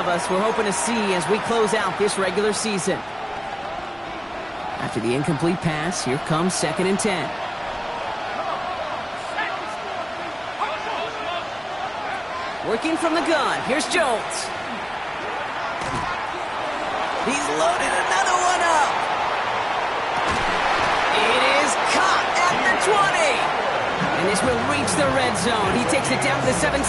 of us were hoping to see as we close out this regular season. After the incomplete pass, here comes 2nd and 10. Working from the gun, here's Jones. He's loaded another one up. It is caught at the 20. And this will reach the red zone. He takes it down to the 17.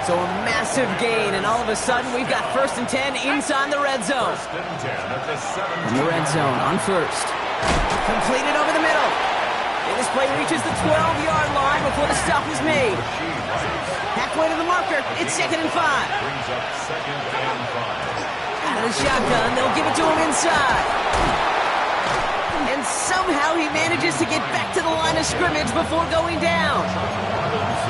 So a massive gain, and all of a sudden we've got 1st and 10 inside the red zone. In the red zone on 1st. Completed over the middle. And this play reaches the 12-yard line before the stop is made. Halfway to the marker, it's 2nd and 5. Out of the shotgun, they'll give it to him inside. And somehow he manages to get back to the line of scrimmage before going down.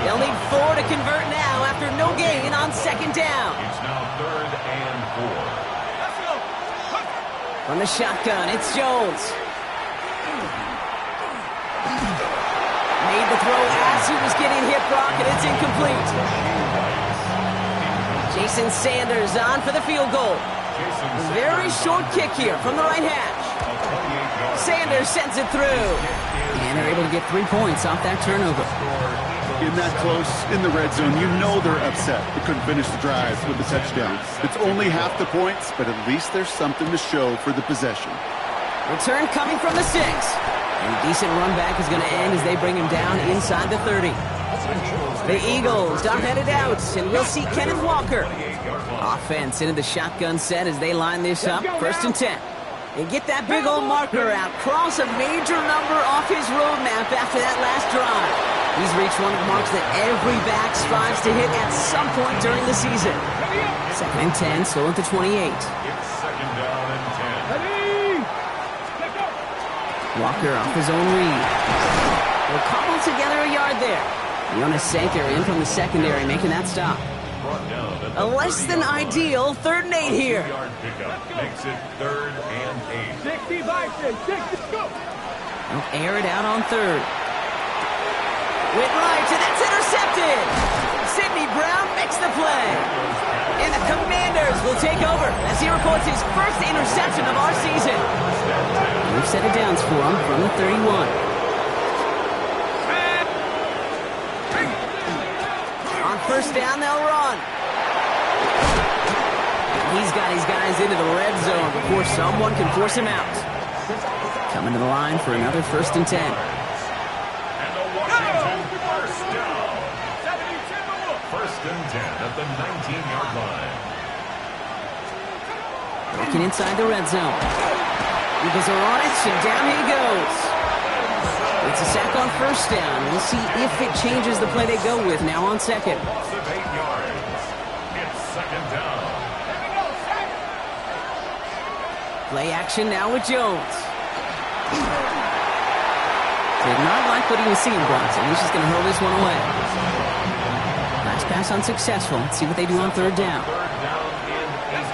They'll need 4 to convert now after no gain on 2nd down. It's now 3rd and 4. From the shotgun, it's Jones. Made the throw as he was getting hip rock, and it's incomplete. Jason Sanders on for the field goal. Very short kick here from the right hash. Sanders sends it through. And they're able to get 3 points off that turnover. In that close, in the red zone, you know they're upset. They couldn't finish the drive with the touchdown. It's only half the points, but at least there's something to show for the possession. Return coming from the 6. And a decent run back is going to end as they bring him down inside the 30. The Eagles are headed out, and we'll see Kenneth Walker. Offense into the shotgun set as they line this up. 1st and 10. And get that big old marker out. Cross a major number off his roadmap after that last drive. He's reached one of the marks that every back strives to hit at some point during the season. 2nd and 10, still at the 28. It's 2nd down and 10. Walker off his own read. Will cobble together a yard there. Jonas Sanker in from the secondary, making that stop. A less than ideal 3rd and 8 here. Yard pickup makes it 3rd and 8. 60 by 6, go! They'll air it out on 3rd. Went right, and that's intercepted. Sidney Brown makes the play. And the Commanders will take over as he records his 1st interception of our season. We've set it down for him from the 31. On 1st down, they'll run. He's got his guys into the red zone before someone can force him out. Coming to the line for another 1st and 10. And the Washington 1st down. 1st and 10 at the 19-yard line. Working inside the red zone. Eagles are on it, and down he goes. It's a sack on 1st down. We'll see if it changes the play they go with now on 2nd. Loss of 8 yards. It's 2nd down. Play action now with Jones. Did not like what he was seeing, Bronson. He's just going to hurl this one away. Last pass unsuccessful. Let's see what they do on 3rd down. 3rd down and 18.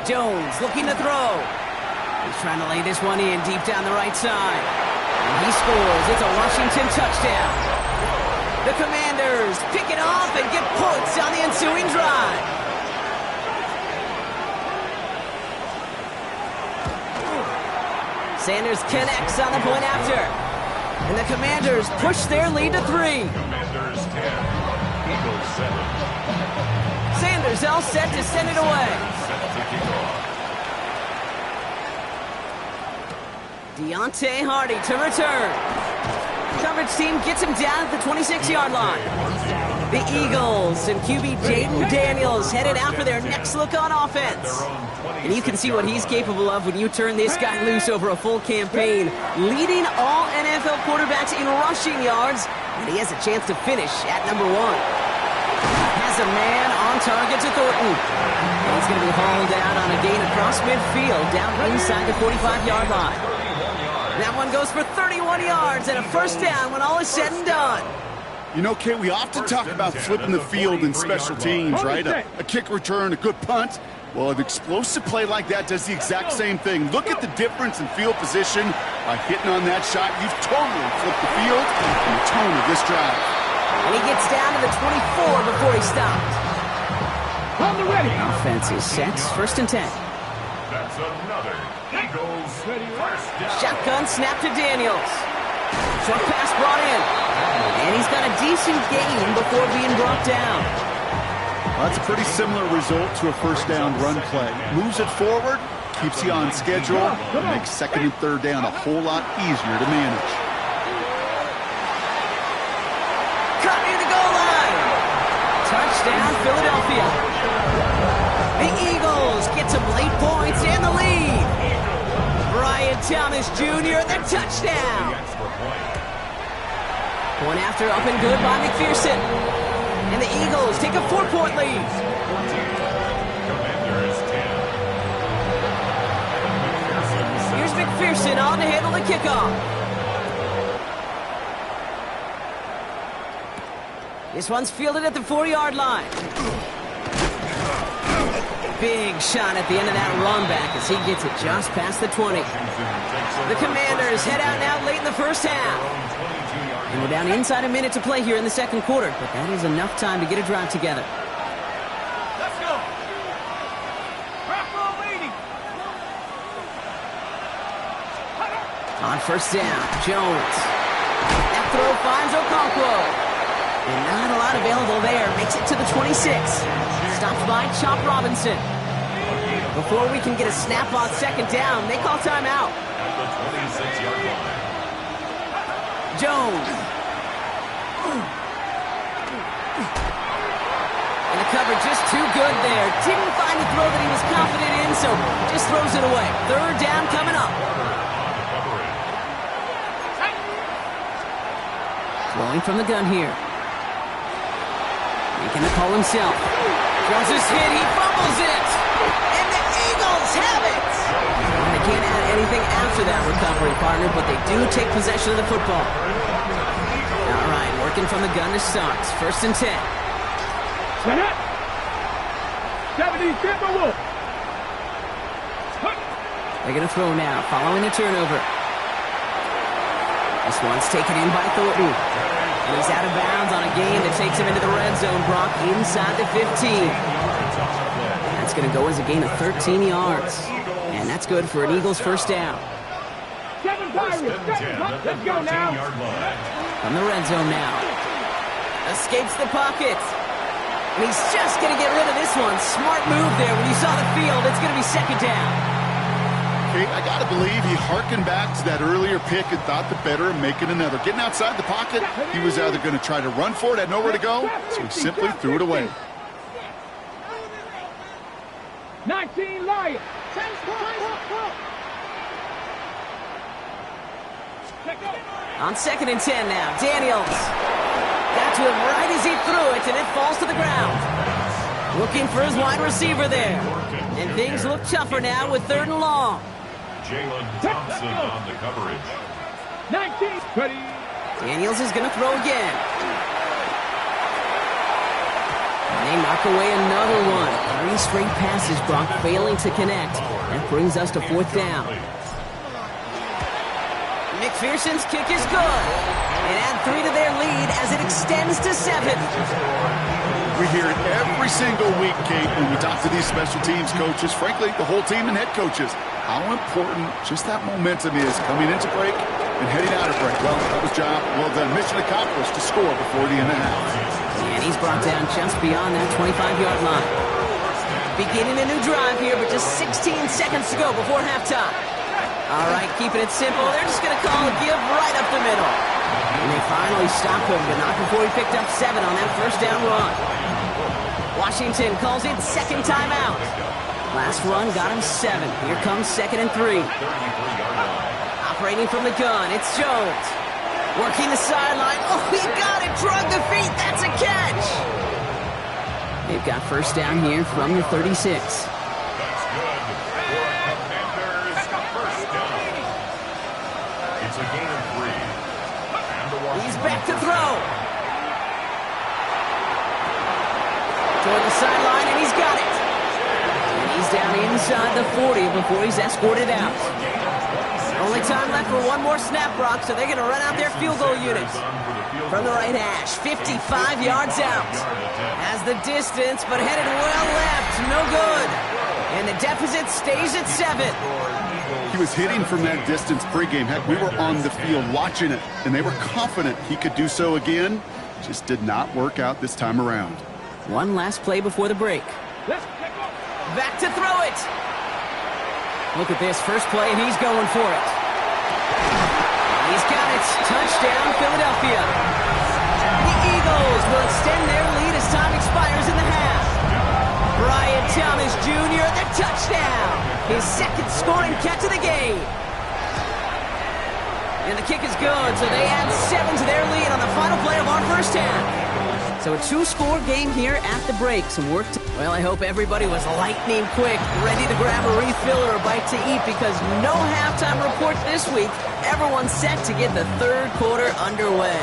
Jones looking to throw. He's trying to lay this one in deep down the right side. And he scores. It's a Washington touchdown. The Commanders pick it off and get points on the ensuing drive. Sanders connects on the point after. And the Commanders push their lead to 3. Commanders 10. Eagles 7. Sanders all set to send it away. Set to kick off. Deontay Hardy to return. Coverage team gets him down at the 26-yard line. The Eagles and QB Jaden Daniels headed out for their next look on offense. And you can see what he's capable of when you turn this guy loose over a full campaign, leading all NFL quarterbacks in rushing yards, and he has a chance to finish at number 1. Has a man on target to Thornton. And he's going to be hauled out on a gain across midfield, down inside the 45-yard line. That one goes for 31 yards and a 1st down when all is said and done. You know, Kate, we often talk about flipping the field in special teams, right? A kick return, a good punt. Well, an explosive play like that does the exact same thing. Look at the difference in field position. By hitting on that shot, you've totally flipped the field and the tone of this drive. And he gets down to the 24 before he stopped. On the ready. Offense is set. First and 10. That's another Eagles first down. Shotgun snap to Daniels. Short pass brought in. And he's got a decent gain before being brought down. Well, that's a pretty similar result to a first down run play. Moves it forward, keeps you on schedule, and makes second and third down a whole lot easier to manage. Cut near the goal line. Touchdown, Philadelphia. The Eagles get some late points and the lead. Brian Thomas Jr., the touchdown. One after up and good by McPherson. And the Eagles take a 4-point lead. Commanders 10. Here's McPherson on to handle the kickoff. This one's fielded at the 4-yard line. Big shot at the end of that run back as he gets it just past the 20. The Commanders head out now late in the first half. And we're down inside a minute to play here in the second quarter, but that is enough time to get a drive together. Let's go. Rockwell leading. On first down, Jones. That throw finds Okonkwo. And not a lot available there. Makes it to the 26. Stopped by Chop Robinson. Before we can get a snap on second down, they call timeout. At the 26-yard line. Jones. And the cover just too good there. Didn't find the throw that he was confident in, so just throws it away. Third down coming up. Throwing from the gun here. Making the call himself. Jones is hit. He fumbles it. And the Eagles have it. They can't add anything after that recovery, partner, but they do take possession of the football. All right, working from the gun to start. First and 10. 70 Timberwolf. They're going to throw now, following the turnover. This one's taken in by Thornton. And he's out of bounds on a gain that takes him into the red zone, Brock, inside the 15. That's going to go as a gain of 13 yards. And that's good for an Eagles first down. 7 Pirates. Let's go now. From the red zone now. Escapes the pocket. And he's just going to get rid of this one. Smart move there. When you saw the field, it's going to be second down. Okay, I got to believe he hearkened back to that earlier pick and thought the better of making another. Getting outside the pocket, he was either going to try to run for it, had nowhere to go, so he simply threw it away. 19 Lions. On second and 10 now, Daniels. Got to him right as he threw it, and it falls to the ground. Looking for his wide receiver there. And things look tougher now with third and long. Jalen Thompson on the coverage. 19. Ready. Daniels is going to throw again. And they knock away another one. 3 straight passes, Brock failing to connect. That brings us to fourth down. McPherson's kick is good. And add 3 to their lead as it extends to 7. We hear it every single week, Kate, when we talk to these special teams coaches, frankly, the whole team and head coaches, how important just that momentum is coming into break and heading out of break. Well, that was job well done. Mission accomplished to score before the end of the half. And he's brought down just beyond that 25-yard line. Beginning a new drive here, but just 16 seconds to go before halftime. All right, keeping it simple. They're just going to call a give right up the middle. And they finally stop him, but not before he picked up 7 on that first down run. Washington calls it second timeout. Last run got him 7. Here comes second and 3. Operating from the gun, it's Jones. Working the sideline. Oh, he got it. Drug the feet. That's a catch. They've got first down here from the 36. That's good for Commanders first down. It's a gain of 3. And the He's back to throw. Toward the sideline, and he's got it. And he's He's down inside the 40 before he's escorted out. Only time left for one more snap, Brock, so they're going to run out their field goal unit. From the right hash, 55 yards out. Has the distance, but headed well left. No good. And the deficit stays at 7. He was hitting from that distance pregame. Heck, we were on the field watching it, and they were confident he could do so again. Just did not work out this time around. One last play before the break. Back to throw it. Look at this first play, and he's going for it. He's got it. Touchdown, Philadelphia. The Eagles will extend their lead as time expires in the half. Brian Thomas Jr., the touchdown. His second scoring catch of the game. And the kick is good, so they add 7 to their lead on the final play of our first half. So a 2-score game here at the break. Some work to... Well, I hope everybody was lightning quick, ready to grab a refill or a bite to eat, because no halftime report this week. Everyone's set to get the third quarter underway.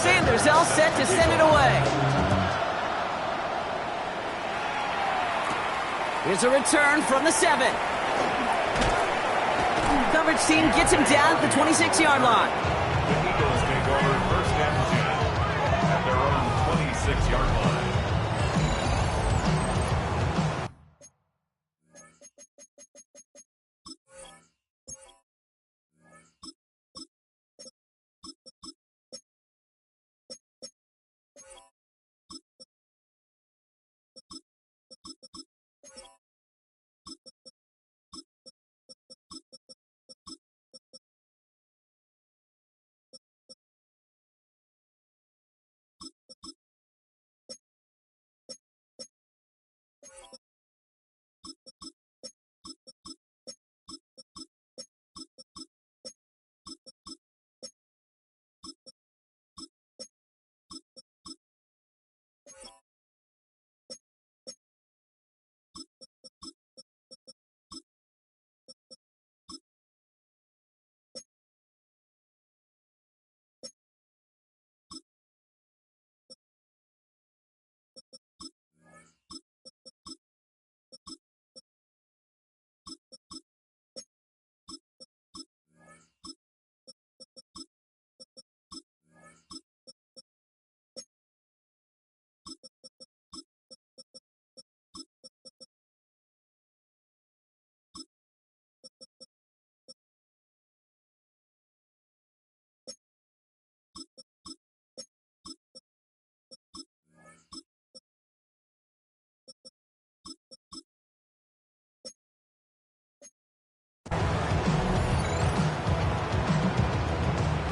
Sanders all set to send it away. Here's a return from the 7. Coverage team gets him down at the 26-yard line. The Eagles take over first and 10 at their own 26-yard line.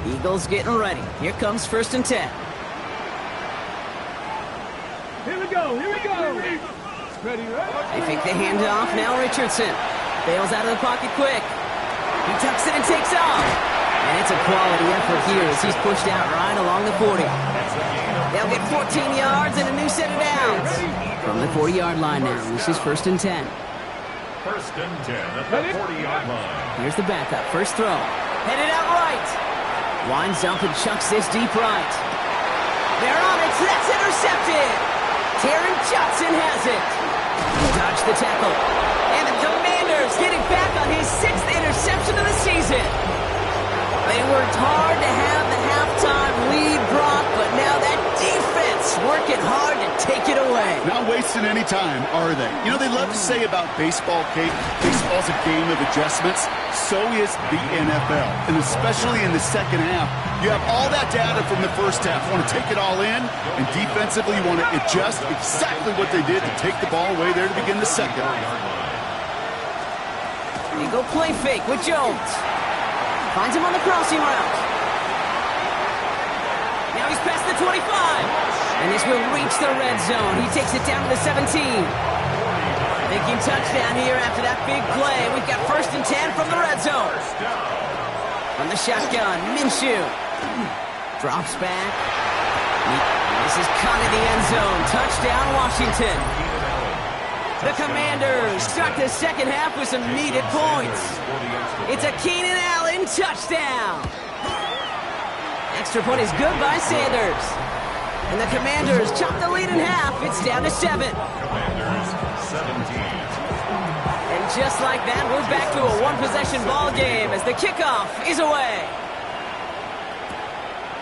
Eagles getting ready. Here comes first and 10. Here we go. Ready. They fake the handoff. Now Richardson bails out of the pocket quick. He tucks it and takes off. And it's a quality effort here as he's pushed out right along the 40. They'll get 14 yards and a new set of downs. From the 40-yard line now, this is first and 10. First and 10 at the 40-yard line. Here's the backup. First throw. Headed out right. Winds up and chucks this deep right. They're on it. That's intercepted. Taron Johnson has it. Dodged the tackle. And the Commanders getting back on his 6th interception of the season. They worked hard to have the halftime lead, Brock, but now that defense working hard to take it away. Not wasting any time, are they? You know, they love to say about baseball, Kate, baseball's a game of adjustments. So is the NFL. And especially in the second half, you have all that data from the first half. You want to take it all in, and defensively you want to adjust exactly what they did to take the ball away there to begin the second. They go play fake with Jones. Finds him on the crossing route. Now he's past the 25. And this will reach the red zone. He takes it down to the 17. Thinking touchdown here after that big play. We've got first and 10 from the red zone. From the shotgun, Minshew. Drops back. This is caught in the end zone. Touchdown, Washington. The Commanders start the second half with some needed points. It's a Keenan Allen touchdown. Extra point is good by Sanders. And the Commanders chop the lead in half. It's down to 7. Commanders 17. And just like that, we're back to a one-possession ball game as the kickoff is away.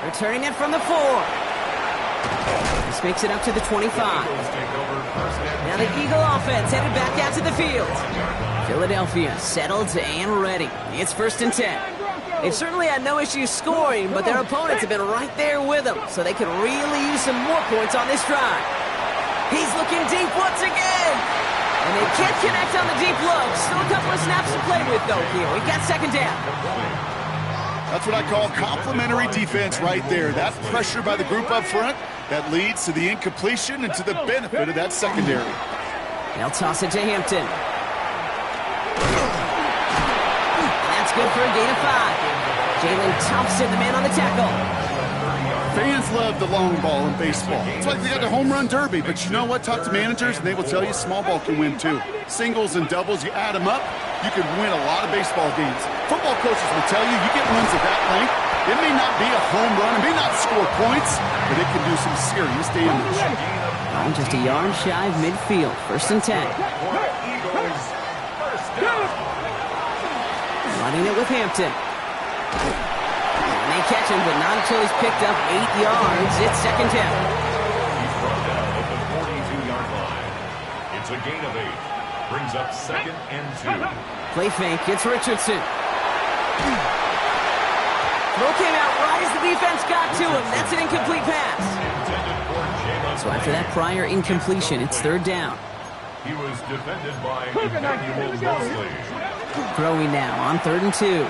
Returning it from the 4. This makes it up to the 25. Now the Eagle offense headed back out to the field. Philadelphia settled and ready. It's 1st and 10. They've certainly had no issues scoring, but their opponents have been right there with them, so they could really use some more points on this drive. He's looking deep once again. And they can't connect on the deep look. Still a couple of snaps to play with, though, here. We've got 2nd down. That's what I call complimentary defense right there. That pressure by the group up front, that leads to the incompletion and to the benefit of that secondary. They'll toss it to Hampton. That's good for a gain of 5. Jalen Thompson, the man on the tackle. Fans love the long ball in baseball. It's like they got the home run derby, but you know what? Talk to managers, and they will tell you small ball can win too. Singles and doubles, you add them up, you can win a lot of baseball games. Football coaches will tell you, you get runs of that length, it may not be a home run, it may not score points, but it can do some serious damage. I'm just a yard shy of midfield. 1st and 10. Eagles first down. Running it with Hampton. And they catch him, but not until he's picked up 8 yards. It's 2nd down. He's brought down at the 42-yard line. It's a gain of 8. Brings up 2nd and 2. Play fake. It's Richardson. Throw came out right as the defense got to him. That's an incomplete pass. Intended for Jalen. So after that prior incompletion, it's 3rd down. He was defended by Emmanuel Mosley. Throwing now on 3rd and 2.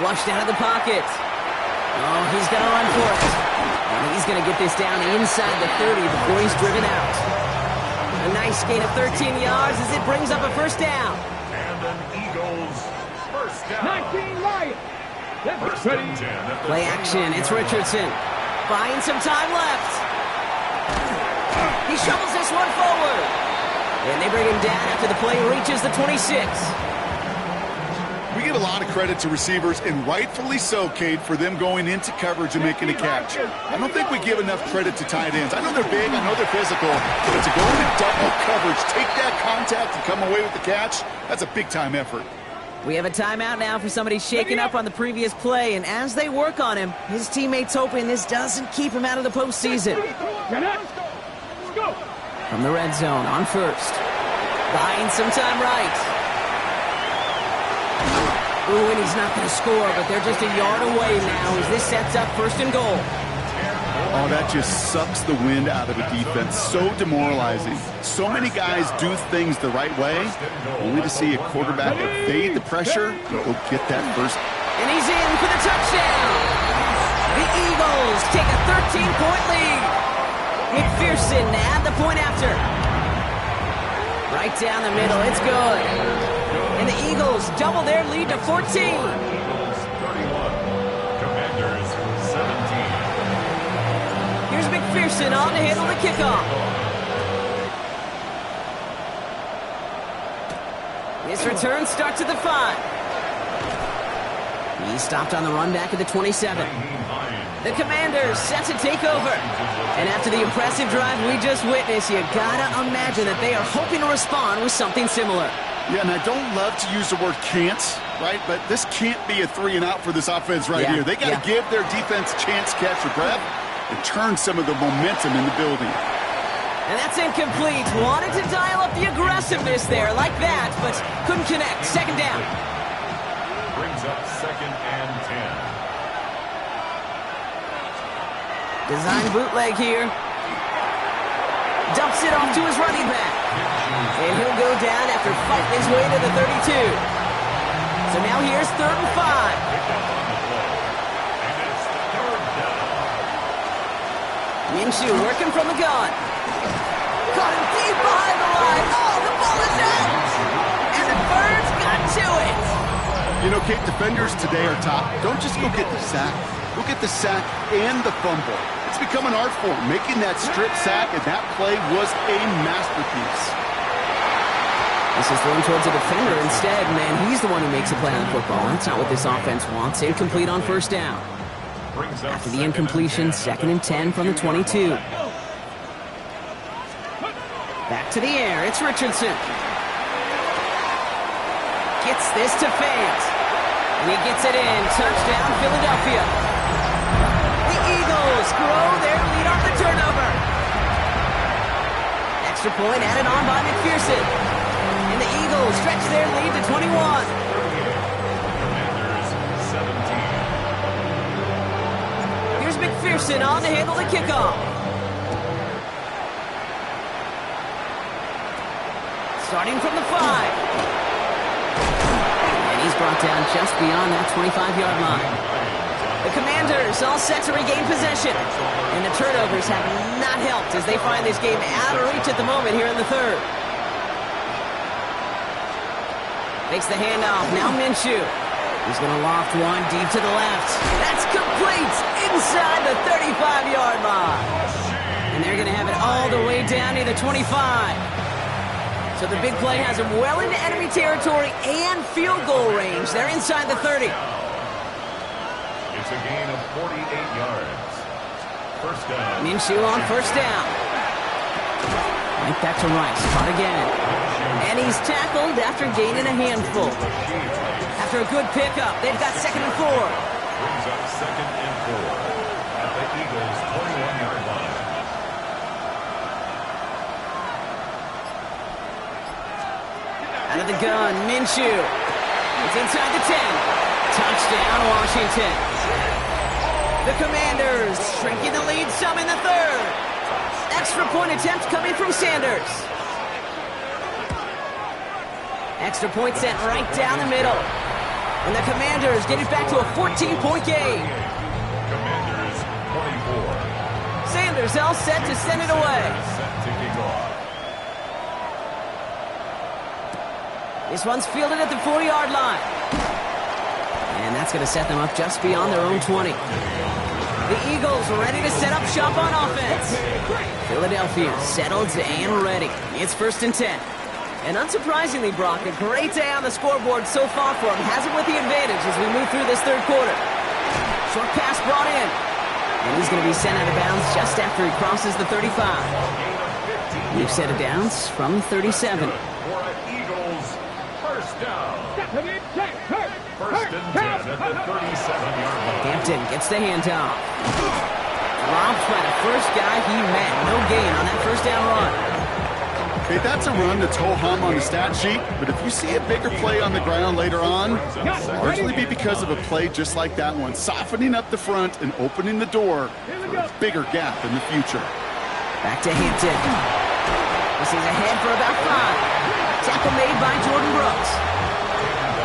Flushed out of the pocket. Oh, he's going to run for it. And he's going to get this down inside the 30 before he's driven out. A nice gain of 13 yards as it brings up a 1st down. And an Eagles first down. 19 Lions. First and 10 at the Play action. It's Richardson. Buying some time left. He shovels this one forward. And they bring him down after the play reaches the 26. We give a lot of credit to receivers, and rightfully so, Cade, for them going into coverage and making a catch. I don't think we give enough credit to tight ends. I know they're big, I know they're physical, but to go into double coverage, take that contact and come away with the catch, that's a big-time effort. We have a timeout now for somebody shaken up on the previous play, and as they work on him, his teammates hoping this doesn't keep him out of the postseason. Go. From the red zone on 1st. Buying some time right. Ooh, and he's not going to score, but they're just a yard away now as this sets up 1st and goal. Oh, that just sucks the wind out of a defense. So demoralizing. So many guys do things the right way, only to see a quarterback evade the pressure and go get that first. And he's in for the touchdown. The Eagles take a 13-point lead. McPherson add the point after. Right down the middle, it's good. And the Eagles double their lead to 14. Eagles 31. Commanders 17. Here's McPherson on to handle the kickoff. His return starts at the 5. He stopped on the run back at the 27. The Commanders set to take over. And after the impressive drive we just witnessed, you gotta imagine that they are hoping to respond with something similar. Yeah, and I don't love to use the word can't, right? But this can't be a 3-and-out for this offense right here. They got to give their defense a chance to catch their breath and turn some of the momentum in the building. And that's incomplete. Wanted to dial up the aggressiveness there like that, but couldn't connect. 2nd down. Brings up 2nd and 10. Design bootleg here. Dumps it off to his running back. And he'll go down after fighting his way to the 32. So now here's 3rd and 5. Minshew working from the gun. Caught him deep behind the line. Oh, the ball is out. And the Birds got to it. You know, Kate, defenders today are top. Don't just go get the sack. Go get the sack and the fumble. It's become an art form. Making that strip sack, and that play was a masterpiece. This is thrown towards a defender instead, man. He's the one who makes a play on the football. That's not what this offense wants. Incomplete on 1st down. After the incompletion, 2nd and 10 from the 22. Back to the air. It's Richardson. Gets this to Fant. And he gets it in. Touchdown, Philadelphia. The Eagles grow their lead off the turnover. Extra point added on by McPherson. And the Eagles stretch their lead to 21. Commanders 17. Here's McPherson on to handle the kickoff. Starting from the 5. And he's brought down just beyond that 25-yard line. The Commanders all set to regain possession. And the turnovers have not helped as they find this game out of reach at the moment here in the third. Makes the handoff. Now Minshew. He's going to loft one deep to the left. That's complete inside the 35-yard line. And they're going to have it all the way down near the 25. So the big play has him well into enemy territory and field goal range. They're inside the 30. It's a gain of 48 yards. First down. Minshew on first down. Right back to Rice. Caught again. And he's tackled after gaining a handful. After a good pickup, they've got 2nd and 4. Brings up 2nd and 4 at the Eagles' 21-yard line. Out of the gun, Minshew. It's inside the 10. Touchdown, Washington. The Commanders shrinking the lead some in the third. Extra point attempt coming from Sanders. Extra point sent right down the middle. And the Commanders get it back to a 14-point game. Commanders 24. Sanders all set to send it away. Set to kick off. This one's fielded at the 40-yard line. And that's going to set them up just beyond their own 20. The Eagles ready to set up shop on offense. Philadelphia settled and ready. It's 1st and 10. And unsurprisingly, Brock, a great day on the scoreboard so far for him. Has him with the advantage as we move through this third quarter. Short pass brought in. And he's going to be sent out of bounds just after he crosses the 35. We've set it downs from the 37. For an Eagles first down. First First and 10 at the 37-yard line. Hampton gets the handoff. Dropped by the first guy he met. No gain on that first down run. Okay, that's a run that's ho-hum on the stat sheet, but if you see a bigger play on the ground later on, largely be because of a play just like that one, softening up the front and opening the door for a bigger gap in the future. Back to Hampton. This is ahead for about 5. Tackle made by Jordan Brooks.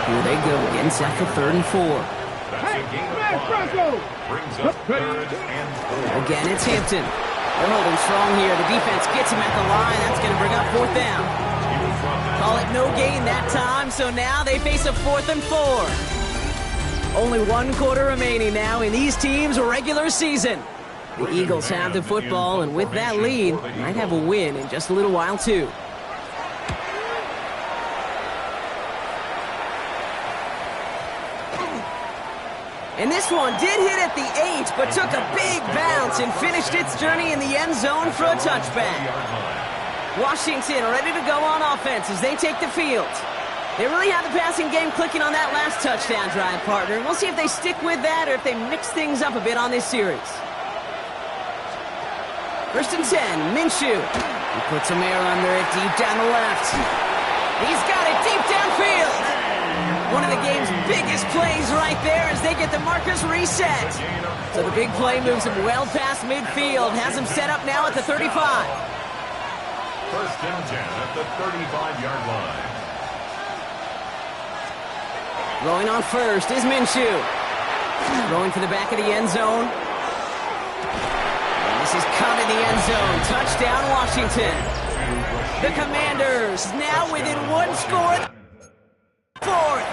Here they go, getting set for 3rd and 4. That's a gain of 5. Brings up 3rd and 4. Again, it's Hampton. They're holding strong here. The defense gets him at the line. That's going to bring up 4th down. Call it no gain that time, so now they face a 4th and 4. Only 1 quarter remaining now in these teams' regular season. The Eagles have the football, and with that lead, might have a win in just a little while, too. And this one did hit at the 8, but took a big bounce and finished its journey in the end zone for a touchback. Washington ready to go on offense as they take the field. They really have the passing game clicking on that last touchdown drive, partner. We'll see if they stick with that or if they mix things up a bit on this series. 1st and 10, Minshew. He puts some air under it deep down the left. He's got it deep downfield. One of the game's biggest plays right there as they get the markers reset. So the big play moves him well past midfield. Has him set up now at the 35. 1st and 10 at the 35-yard line. Throwing on first is Minshew. Throwing for the back of the end zone. And this is caught in the end zone. Touchdown, Washington. The Commanders now within 1 score. 4th.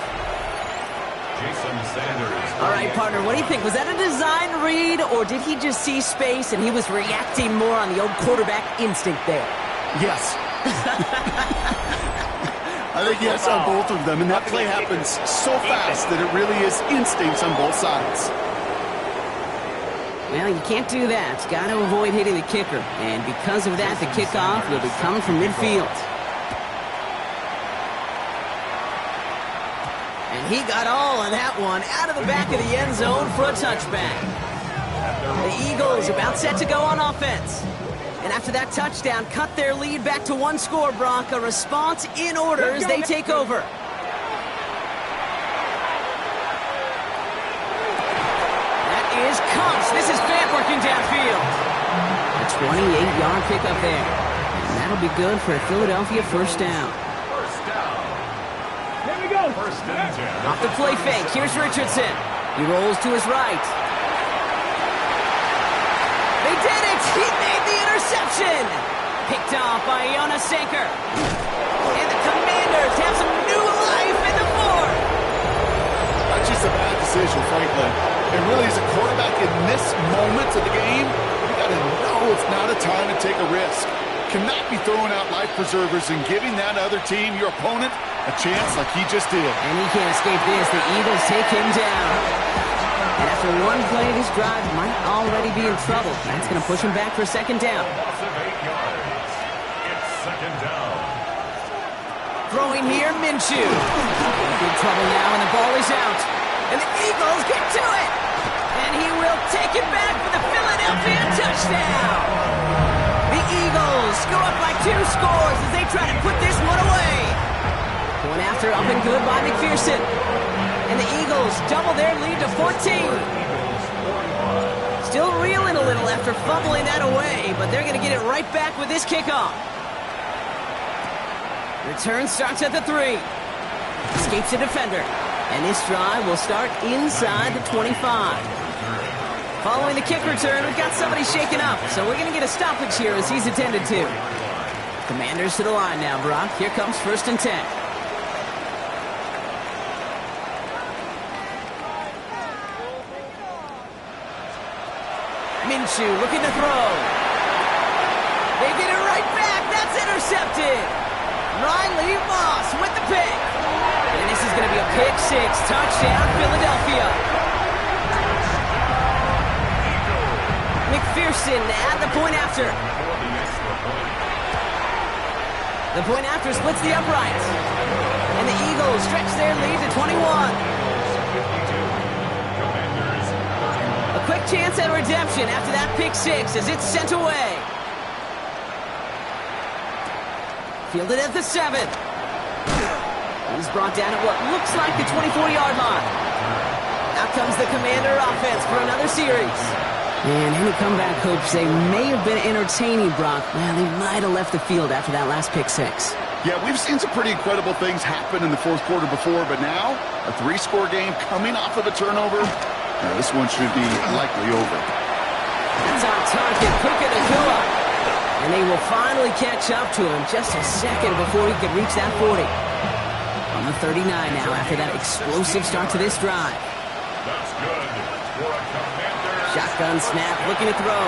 Jason Sanders. All right, partner, what do you think? Was that a design read, or did he just see space and he was reacting more on the old quarterback instinct there? Yes. I think yes on both of them, and that play happens so fast that it really is instincts on both sides. Well, you can't do that. Got to avoid hitting the kicker. And because of that, the kickoff will be coming from midfield. And he got all of that one out of the back of the end zone for a touchback. The Eagles about set to go on offense. And after that touchdown, cut their lead back to 1 score, Brock. A response in order as they take over. Is Cox. This is Fant working downfield. A 28-yard pickup there. And that'll be good for a Philadelphia first down. First down. Here we go. First and 10. Off the play fake, here's Richardson. He rolls to his right. They did it! He made the interception! Picked off by Jonas Sanker. And the Commanders have some new life in the fourth. That's just a bad decision, frankly. And really, as a quarterback in this moment of the game, you got to know it's not a time to take a risk. Cannot be throwing out life preservers and giving that other team, your opponent, a chance like he just did. And he can't escape this. The Eagles take him down. And after one play, this drive might already be in trouble. That's going to push him back for a second down. Loss of 8 yards. It's second down. Throwing here, Minshew. In big trouble now, and the ball is out. And the Eagles get to it. And he will take it back for the Philadelphia touchdown. The Eagles go up by 2 scores as they try to put this one away. Going after up and good by McPherson. And the Eagles double their lead to 14. Still reeling a little after fumbling that away, but they're going to get it right back with this kickoff. Return starts at the 3. Escapes a defender. And this drive will start inside the 25. Following the kick return, we've got somebody shaken up, so we're going to get a stoppage here as he's attended to. Commanders to the line now, Brock. Here comes 1st and 10. Minshew looking to throw. They get it right back. That's intercepted. Riley Moss with the pick. And this is going to be a pick 6. Touchdown, Philadelphia. McPherson at the point after. The point after splits the uprights. And the Eagles stretch their lead to 21. A quick chance at redemption after that pick 6 as it's sent away. Fielded at the 7. He's brought down at what looks like the 24-yard line. Out comes the Commander offense for another series. And any comeback hopes they may have been entertaining, Brock. Well, they might have left the field after that last pick 6. Yeah, we've seen some pretty incredible things happen in the 4th quarter before, but now a 3-score game coming off of a turnover. Now this one should be likely over. That's on target. Puka Nacua. And they will finally catch up to him just a second before he could reach that 40. On the 39 now after that explosive start to this drive. That's good for a Commander. Shotgun snap, looking to throw.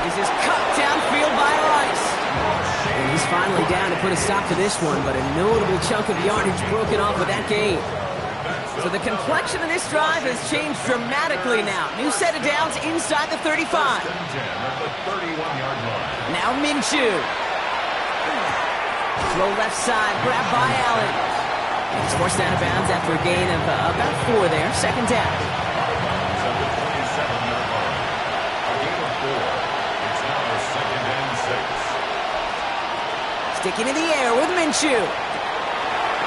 This is cut downfield by Rice. And he's finally down to put a stop to this one, but a notable chunk of yardage broken off with that gain. So the complexion of this drive has changed dramatically now. New set of downs inside the 35. First and 10 at the 31-yard line. Now Minshew. Slow left side, grabbed by Allen. He's forced out of bounds after a gain of about 4 there. Second down. At the 27-yard line. A gain of 4. It's now second and 6. Sticking in the air with Minshew.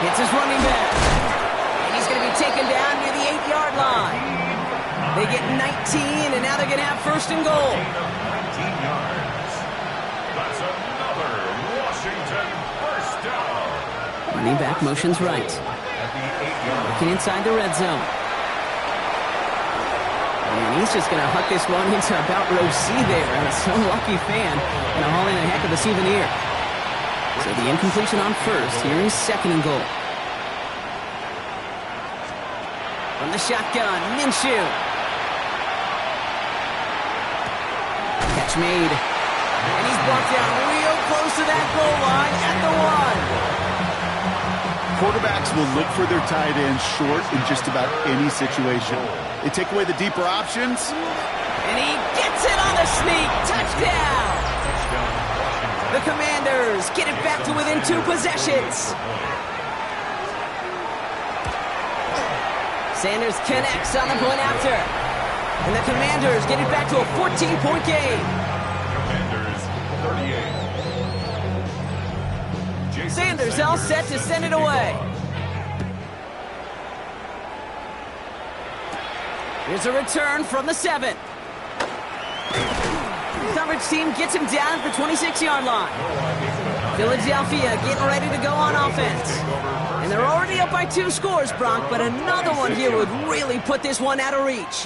Hits his running back. And he's going to be taken down near the 8-yard line. They get 19, and now they're going to have 1st and goal. Gain of 19 yards. That's another Washington first down. Running back motions right. At the 8-yard line. Looking inside the red zone. And he's just going to huck this one into about row C there. And some lucky fan going to haul in a heck of a souvenir. So the incompletion on 1st. Here is 2nd and goal. From the shotgun, Minshew. Catch made. And he's brought down real close to that goal line at the 1. Quarterbacks will look for their tight end short in just about any situation. They take away the deeper options. And he gets it on the sneak. Touchdown! The Commanders get it back to within 2 possessions. Sanders connects on the point after. And the Commanders get it back to a 14-point game. Commanders 38. Sanders all set to send it away. Here's a return from the 7. Coverage team gets him down at the 26-yard line. Philadelphia getting ready to go on offense. And they're already up by 2 scores, Brock, but another one here would really put this one out of reach.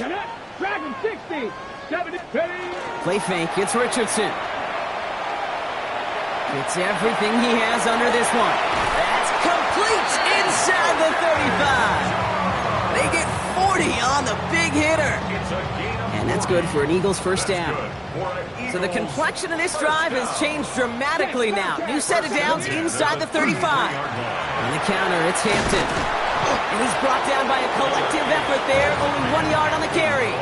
Dragon 60. 70. Play fake. It's Richardson. It's everything he has under this one. That's complete inside the 35. They get 40 on the big hitter. And that's good for an Eagles first down. So the complexion of this drive has changed dramatically now. New set of downs inside the 35. On the counter, it's Hampton. And he's brought down by a collective effort there. Only 1 yard on the carry.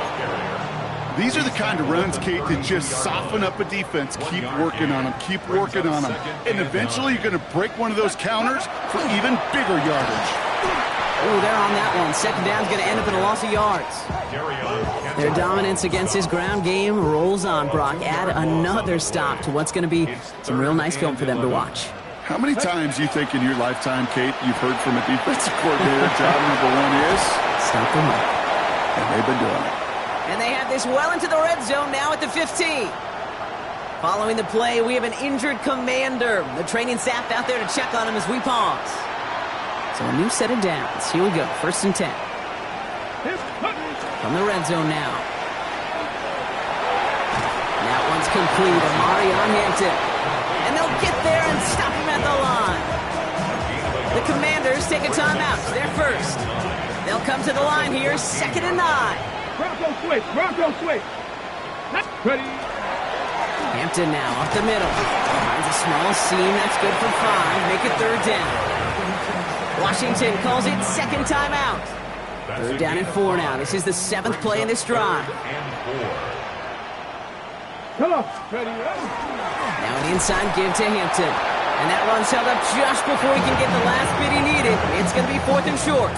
These are the kind of runs, Kate, that just soften up a defense. Keep working on them. Keep working on them. And eventually you're going to break one of those counters for even bigger yardage. Ooh, they're on that one. Second down's going to end up in a loss of yards. Their dominance against this ground game rolls on, Brock. Add another stop to what's going to be some real nice film for them to watch. How many times do you think in your lifetime, Kate, you've heard from a defensive coordinator, job number 1 is? Stop the run. And they've been doing it. And they have this well into the red zone now at the 15. Following the play, we have an injured Commander. The training staff out there to check on him as we pause. So a new set of downs. Here we go. 1st and 10. From the red zone now. That one's complete. Amari on Hampton. And they'll get there and stop him at the line. The Commanders take a timeout. They're first. They'll come to the line here. 2nd and 9. Bronco switch. Bronco switch. Ready. Hampton now up the middle. Finds a small seam. That's good for 5. Make it 3rd down. Washington calls it 2nd timeout. 3rd down and 4 now. This is the 7th play in this drive. Come on. Ready. Now an inside give to Hampton. And that run's held up just before he can get the last bit he needed. It's going to be 4th and short.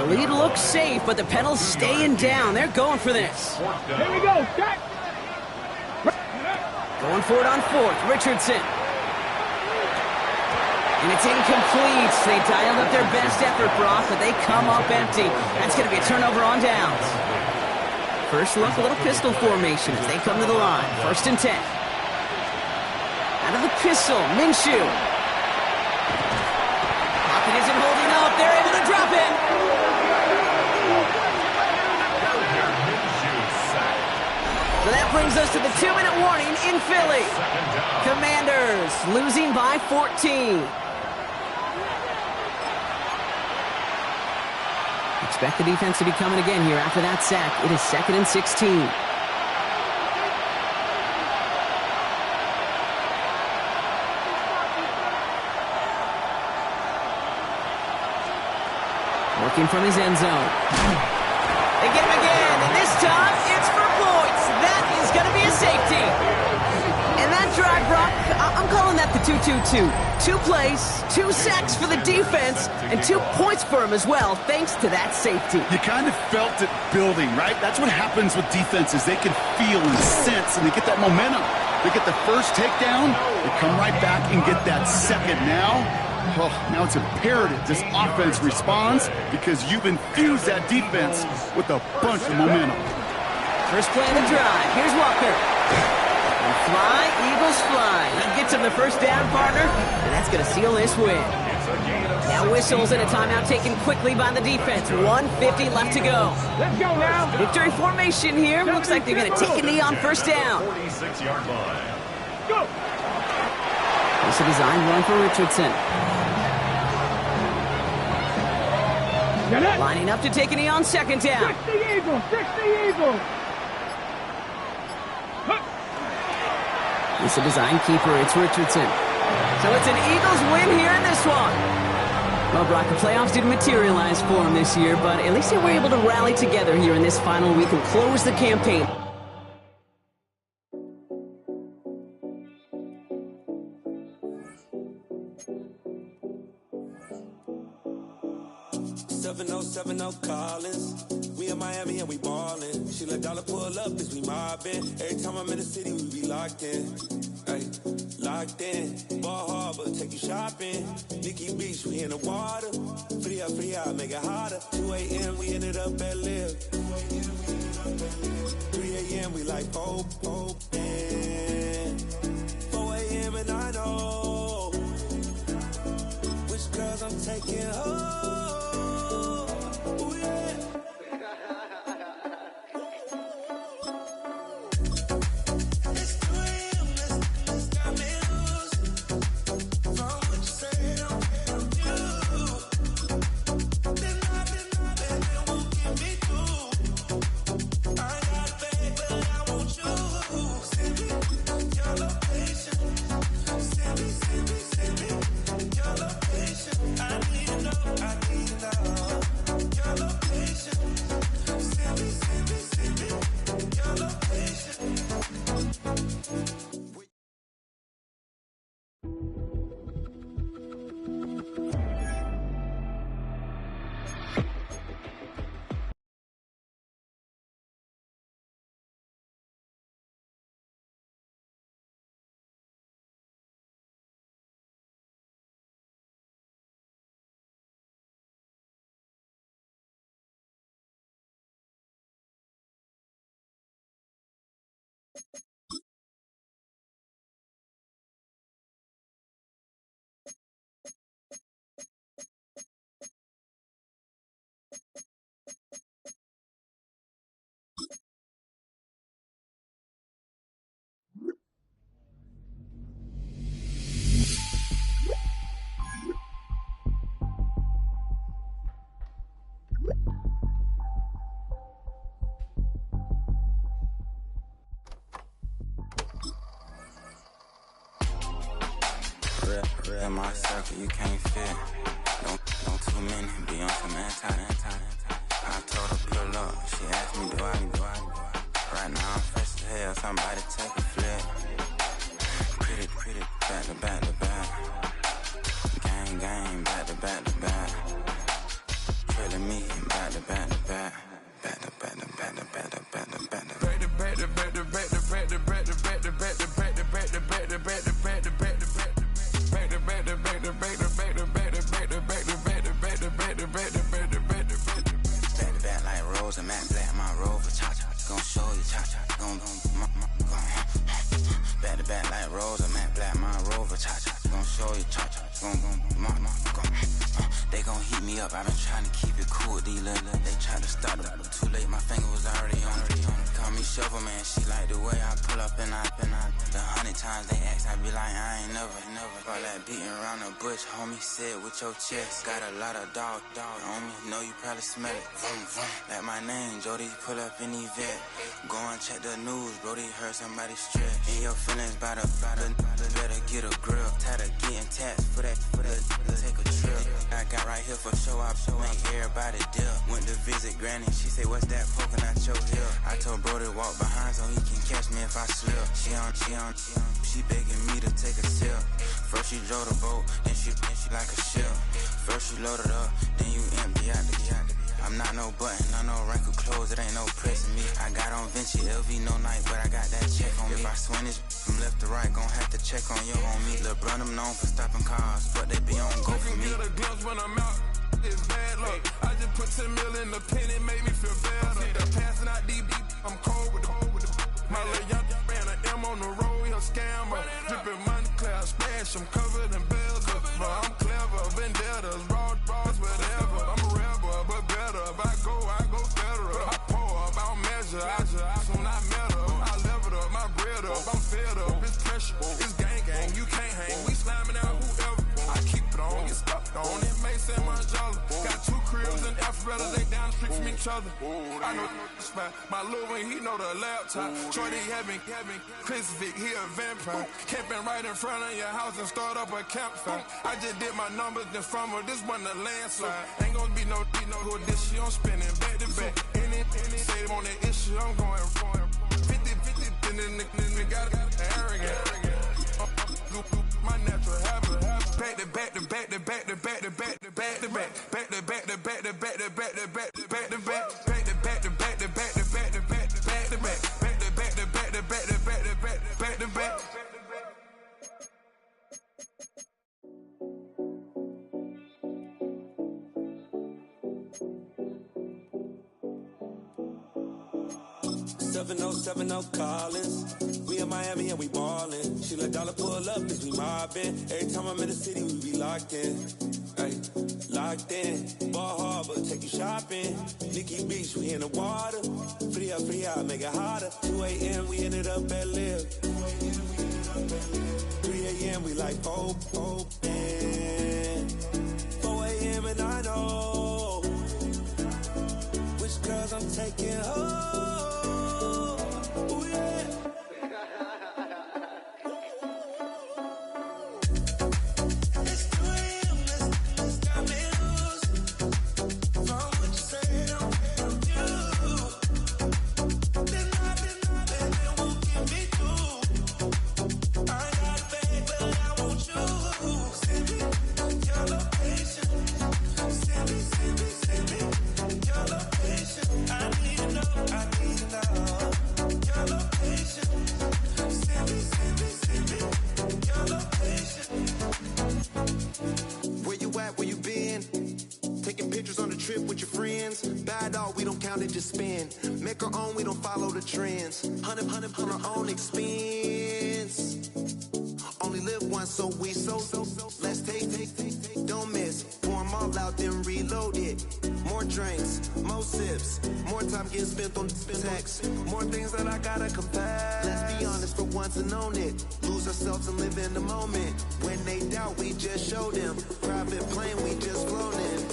The lead looks safe, but the pedals staying down. They're going for this. Here we go. Shot. Going for it on 4th. Richardson. And it's incomplete. They dialed up their best effort, Brock, but they come up empty. That's going to be a turnover on downs. First look, a little pistol formation as they come to the line. 1st and 10. Out of the pistol, Minshew. Pocket isn't holding up. They're able to drop it. So that brings us to the 2-minute warning in Philly. Commanders losing by 14. Expect the defense to be coming again here after that sack. It is 2nd and 16. Working from his end zone. They get him again, and this time it's for points. That is going to be a safety. And that drive, Brock, I'm calling that the 2-2-2. 2 plays, 2 sacks for the defense, and 2 points for him as well, thanks to that safety. You kind of felt it building, right? That's what happens with defenses. They can feel and sense, and they get that momentum. They get the first takedown, they come right back and get that second. Now it's imperative this offense responds because you've infused that defense with a bunch of momentum. First play of the drive. Here's Walker. And fly, Eagles fly. He gets him the first down, partner, and that's going to seal this win. Now whistles and a timeout taken quickly by the defense. 1:50 left to go. Let's go now. Victory formation here. Looks like they're going to take a knee on first down. 46-yard line. Go. It's a design run for Richardson. Lining up to take a knee on 2nd down. 60 Eagles. 60 Eagles. It's a design keeper. It's Richardson. So it's an Eagles win here in this one. Well, Brock, the playoffs didn't materialize for them this year, but at least they were able to rally together here in this final week and close the campaign. Collins. We in Miami and we ballin'. She let dollar pull up cause we mobbin'. Every time I'm in the city, we be locked in. Ay, locked in. Ball Harbor, take you shopping. Nikki Beach, we in the water. Free out, make it hotter. 2 a.m., we ended up at Live. 3 a.m., we like hope, and 4 a.m. and I know which girls I'm taking home. Real my circle, you can't fit. Don't too many be on some anti. I told her pull up, she asked me do I. Right now I'm fresh as hell, somebody take a flip. Pretty, back to back. Gang, back to back. Killing me, back to back. Back like Rosa, Matt Black, my Rover, cha-cha, gon' show you, cha-cha, they gon' heat me up, I've been trying to keep it cool, these little, they try to stop it, too late, my finger was already on it, call me Shovel Man, she like the way I pull up and I, the 100 times they ask, I be like, I ain't never, all that beating around the bush, homie, said with your chest, got a lot of dog on me, know you probably smell it, like my name, Jody, pull up in the vet, go and check the news, Brody heard somebody stretch, in your feelings by the better get a grill, tired of getting taxed for that, take a trip, I got right here for show up, make everybody dip, went to visit Granny, she say what's that poking out your heel, I told Brody walk behind so he can catch me if I slip, she begging me to take a sip, first she drove the boat, then she like a ship, first you load it up, then you empty out the I'm not no button, not no wrinkle clothes, it ain't no pressing me. I got on Vinci, LV, no night, but I got that check on me. If I swing this from left to right, gon' have to check on your homie. Lil' Brun, I'm known for stopping cars, but they be on go for me. I can get a glimpse when I'm out, it's bad luck. I just put 10 mil in the pen, it made me feel better. They're passing out deep, I'm cold with the my little young ran an M on the road, he a scammer. Drippin' money, clear, splash, I'm covered in bells. But I'm clever, vendettas, raw, whatever. I'm a rebel, but better. If I go federal. I pour up, I don't measure. I soon I met her. I leveled up, my bread up. I'm fed up, it's pressure. It's gang, you can't hang. We slamming out whoever. I keep it on, get stuck on. It may say my jolly. Got 2 cribs. ribs and alphabet, they down the street from each other. I know the spot. My Lil Wayne, he know the laptop. Shorty having Chris Vick, he a vampire. Camping right in front of your house and start up a campfire. I just did my numbers, then from her, this one a landslide. Ain't gonna be no who this shit, I'm spinning back to back. Any say on that issue, I'm going 50, and then the got arrogant. My natural habit. Back to back to back to back to back to back to back to back. Back to back to back to back to back to back to back to back. Back to back to back to back to back to back to back to back. Back to back to back to back to back to back to back. Seven Collins. We in Miami and we ballin'. She let dollar pull up, bitch, we mobbin'. Every time I'm in the city, we be locked in. Ay, locked in. Ball Harbor, take you shopping. Nikki Beach, we in the water. Free up, make it hotter. 2 a.m., we ended up at Live. 3 a.m., we like open. 4 a.m. and I know which girls I'm taking home. Just spin, make our own, we don't follow the trends. 100 on our own expense. Only live once, so we so. Let's take, don't miss. Pour 'em all out, then reload it. More drinks, more sips, more time getting spent on text. More things that I gotta compare. Let's be honest for once and own it. Lose ourselves and live in the moment. When they doubt, we just show them. Private plane, we just flown in.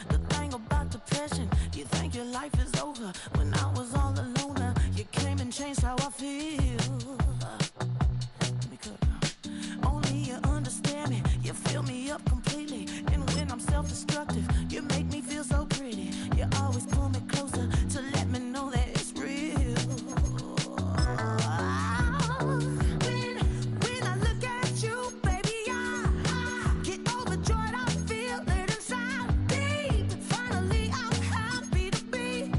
The thing about depression, you think your life is over. When I was all alone, you came and changed how I feel. Let me cut now. Only you understand me, you fill me up completely. And when I'm self-destructive, you make me feel so pretty. You always pull me closer to let me know that it's real. When I look at you, baby, I get overjoyed. I feel it inside. Finally, I'm happy to be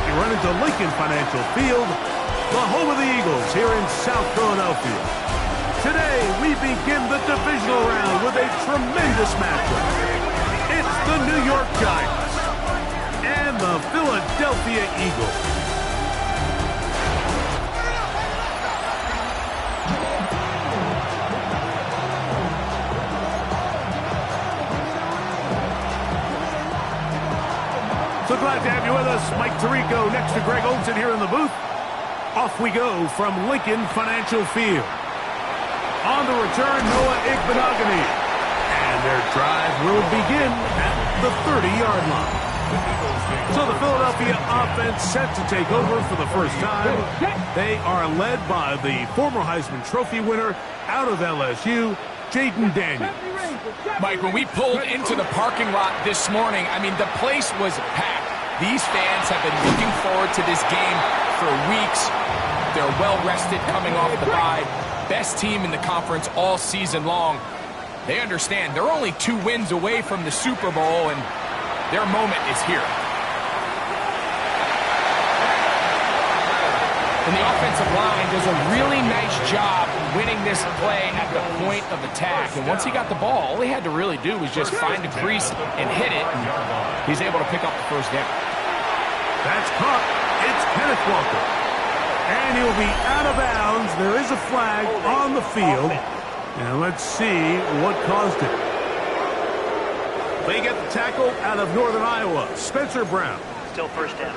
you run into Lincoln Financial Field, the home of the Eagles here in South Philadelphia. Today, we begin the divisional round with a tremendous matchup. It's the New York Giants and the Philadelphia Eagles. So glad to have you with us. Mike Tirico next to Greg Olsen here in the booth. Off we go from Lincoln Financial Field. On the return, Noah Igbinoghene. And their drive will begin at the 30-yard line. So the Philadelphia offense set to take over for the first time. They are led by the former Heisman Trophy winner out of LSU, Jayden Daniels. Mike, when we pulled into the parking lot this morning, I mean, the place was packed. These fans have been looking forward to this game for weeks. They're well-rested coming off the bye. Best team in the conference all season long. They understand they're only 2 wins away from the Super Bowl, and their moment is here. And the offensive line does a really nice job winning this play at the point of attack. And once he got the ball, all he had to really do was just find a crease and hit it. And he's able to pick up the first down. That's caught. It's Kenneth Walker. And he'll be out of bounds. There is a flag on the field. And let's see what caused it. They get the tackle out of Northern Iowa, Spencer Brown. Still first down.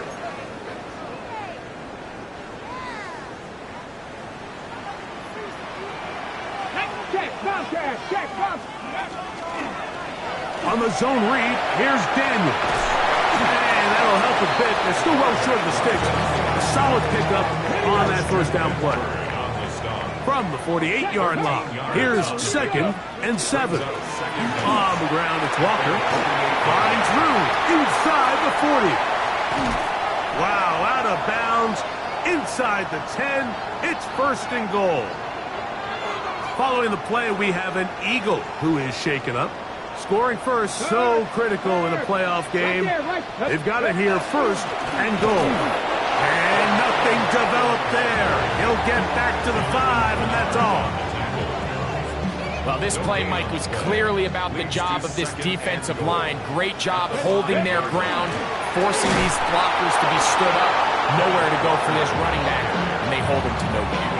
On the zone read, here's Daniels. And that'll help a bit. They're still well short of the sticks. A solid pickup on that first down play. From the 48-yard line, here's 2nd and 7. On the ground, it's Walker. Finds room inside the 40. Wow, out of bounds. Inside the 10. It's 1st and goal. Following the play, we have an Eagle who is shaken up. Scoring first, so critical in a playoff game. They've got it here, 1st and goal. And nothing developed there. He'll get back to the 5, and that's all. Well, this play, Mike, was clearly about the job of this defensive line. Great job holding their ground, forcing these blockers to be stood up. Nowhere to go for this running back, and they hold him to no gain.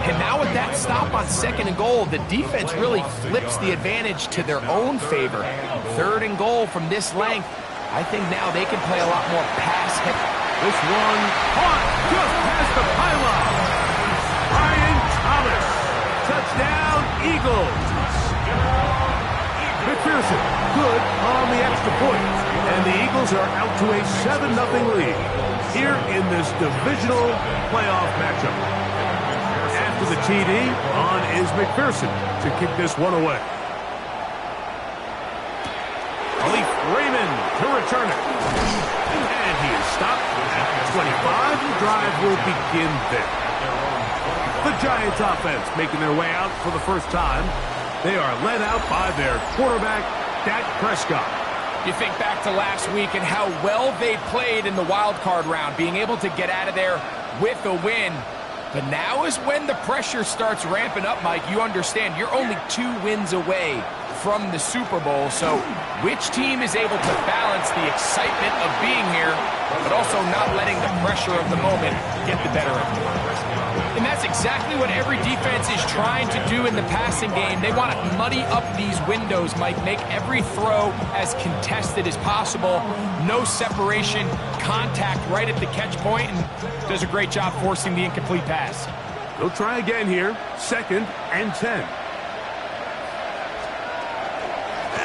And now with that stop on 2nd and goal, the defense really flips the advantage to their own favor. 3rd and goal from this length. I think now they can play a lot more pass. This one caught just past the pylon. Brian Thomas. Touchdown, Eagles. McPherson, good on the extra point. And the Eagles are out to a 7-0 lead here in this divisional playoff matchup. After the TD, on is McPherson to kick this one away. Kalif Raymond to return it. And he is stopped at the 25. The drive will begin there. The Giants offense making their way out for the first time. They are led out by their quarterback, Dak Prescott. You think back to last week and how well they played in the wild card round, being able to get out of there with a win. But now is when the pressure starts ramping up, Mike. You understand you're only 2 wins away from the Super Bowl. So which team is able to balance the excitement of being here, but also not letting the pressure of the moment get the better of them? And that's exactly what every defense is trying to do in the passing game. They want to muddy up these windows, Mike, make every throw as contested as possible. No separation, contact right at the catch point, and does a great job forcing the incomplete pass. They'll try again here, 2nd and 10.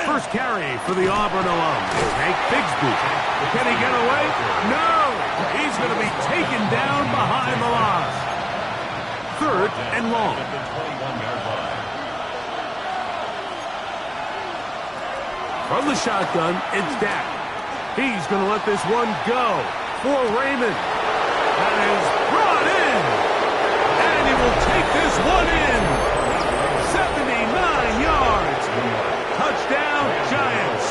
First carry for the Auburn alum, Hank Bigsby. Can he get away? No! He's going to be taken down behind the line. 3rd and long. From the shotgun, it's Dak. He's going to let this one go for Raymond. That is brought in. And he will take this one in. 79 yards. Touchdown, Giants.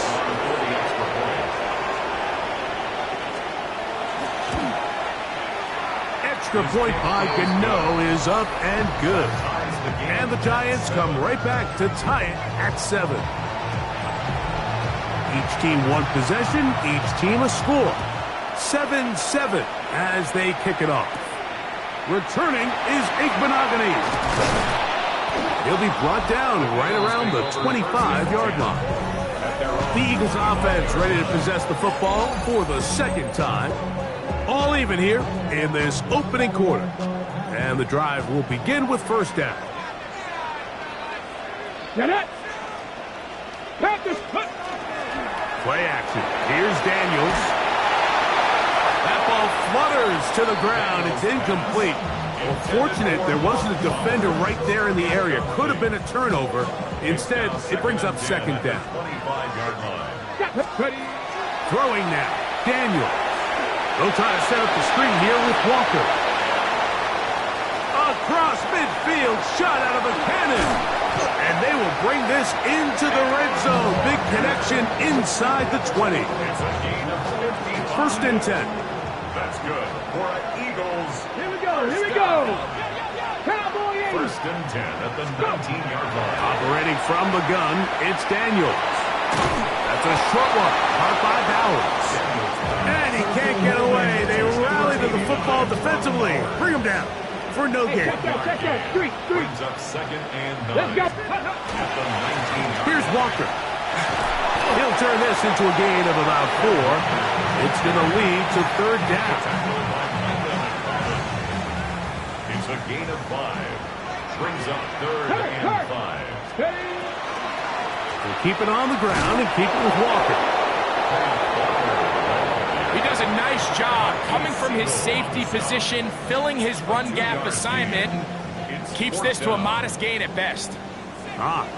extra point by Gano is up and good. And the Giants come right back to tie it at 7. Each team one possession, each team a score. 7-7 as they kick it off. Returning is Igbenogany. He'll be brought down right around the 25-yard line. The Eagles offense ready to possess the football for the second time. All even here in this opening quarter. And the drive will begin with first down. Play action. Here's Daniels. That ball flutters to the ground. It's incomplete. Well, fortunate there wasn't a defender right there in the area. Could have been a turnover. Instead, it brings up second down. Throwing now. Daniels. They'll try to set up the screen here with Walker. Across midfield, shot out of a cannon. And they will bring this into the red zone. Big connection inside the 20. First and 10. That's good for Eagles. Here we go. Cowboy 80. First and 10 at the 19-yard line. Operating from the gun, it's Daniels. That's a short one, caught by Bowers. And he can't get away. They rally to the football defensively. Bring him down for no gain. Check out. Street. Brings up second and 9. Let's go. At the 19-yard. Here's Walker. He'll turn this into a gain of about 4. It's going to lead to third down. It's a gain of 5. Brings up third and 5. We'll keep it on the ground and keep it with Walker. He does a nice job coming from his safety position, filling his run gap assignment, and keeps this to a modest gain at best.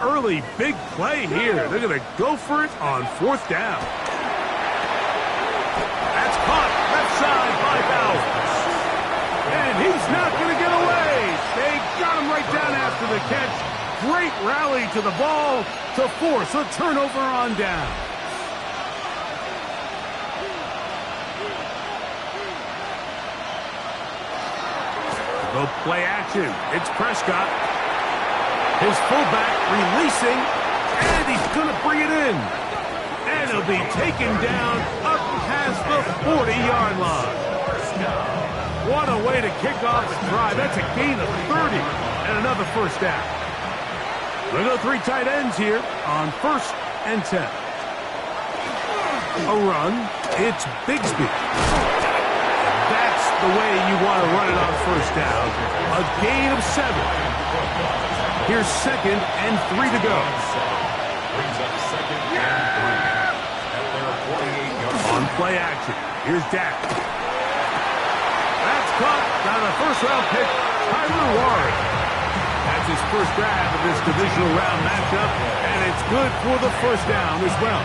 Early big play here. They're going to go for it on fourth down. That's caught left side by Bowers. And he's not going to get away. They got him right down after the catch. Great rally to the ball to force a turnover on down. The play action. It's Prescott. His fullback releasing, and he's going to bring it in. And he'll be taken down up past the 40-yard line. What a way to kick off the drive. That's a gain of 30 and another first down. We'll go 3 tight ends here on first and 10. A run. It's Bigsby. That's the way you want to run it on first down. A gain of 7. Here's second and 3 to go. Brings up second and 3. At their 48-yard line. On play action. Here's Dak. That's caught by the first-round pick, Tyler Warren. That's his first grab of this divisional round matchup, and it's good for the first down as well.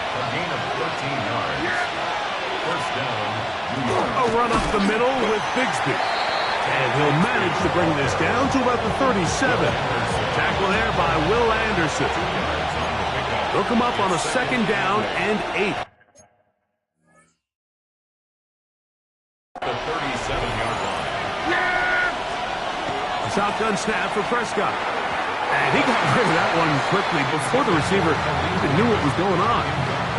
A gain of 13 yards. First down, New York. A run up the middle with Bigsby. And he'll manage to bring this down to about the 37. Tackle there by Will Anderson. They'll come up on a second down and 8. The 37-yard line. A shotgun snap for Prescott. And he got rid of that one quickly before the receiver even knew what was going on.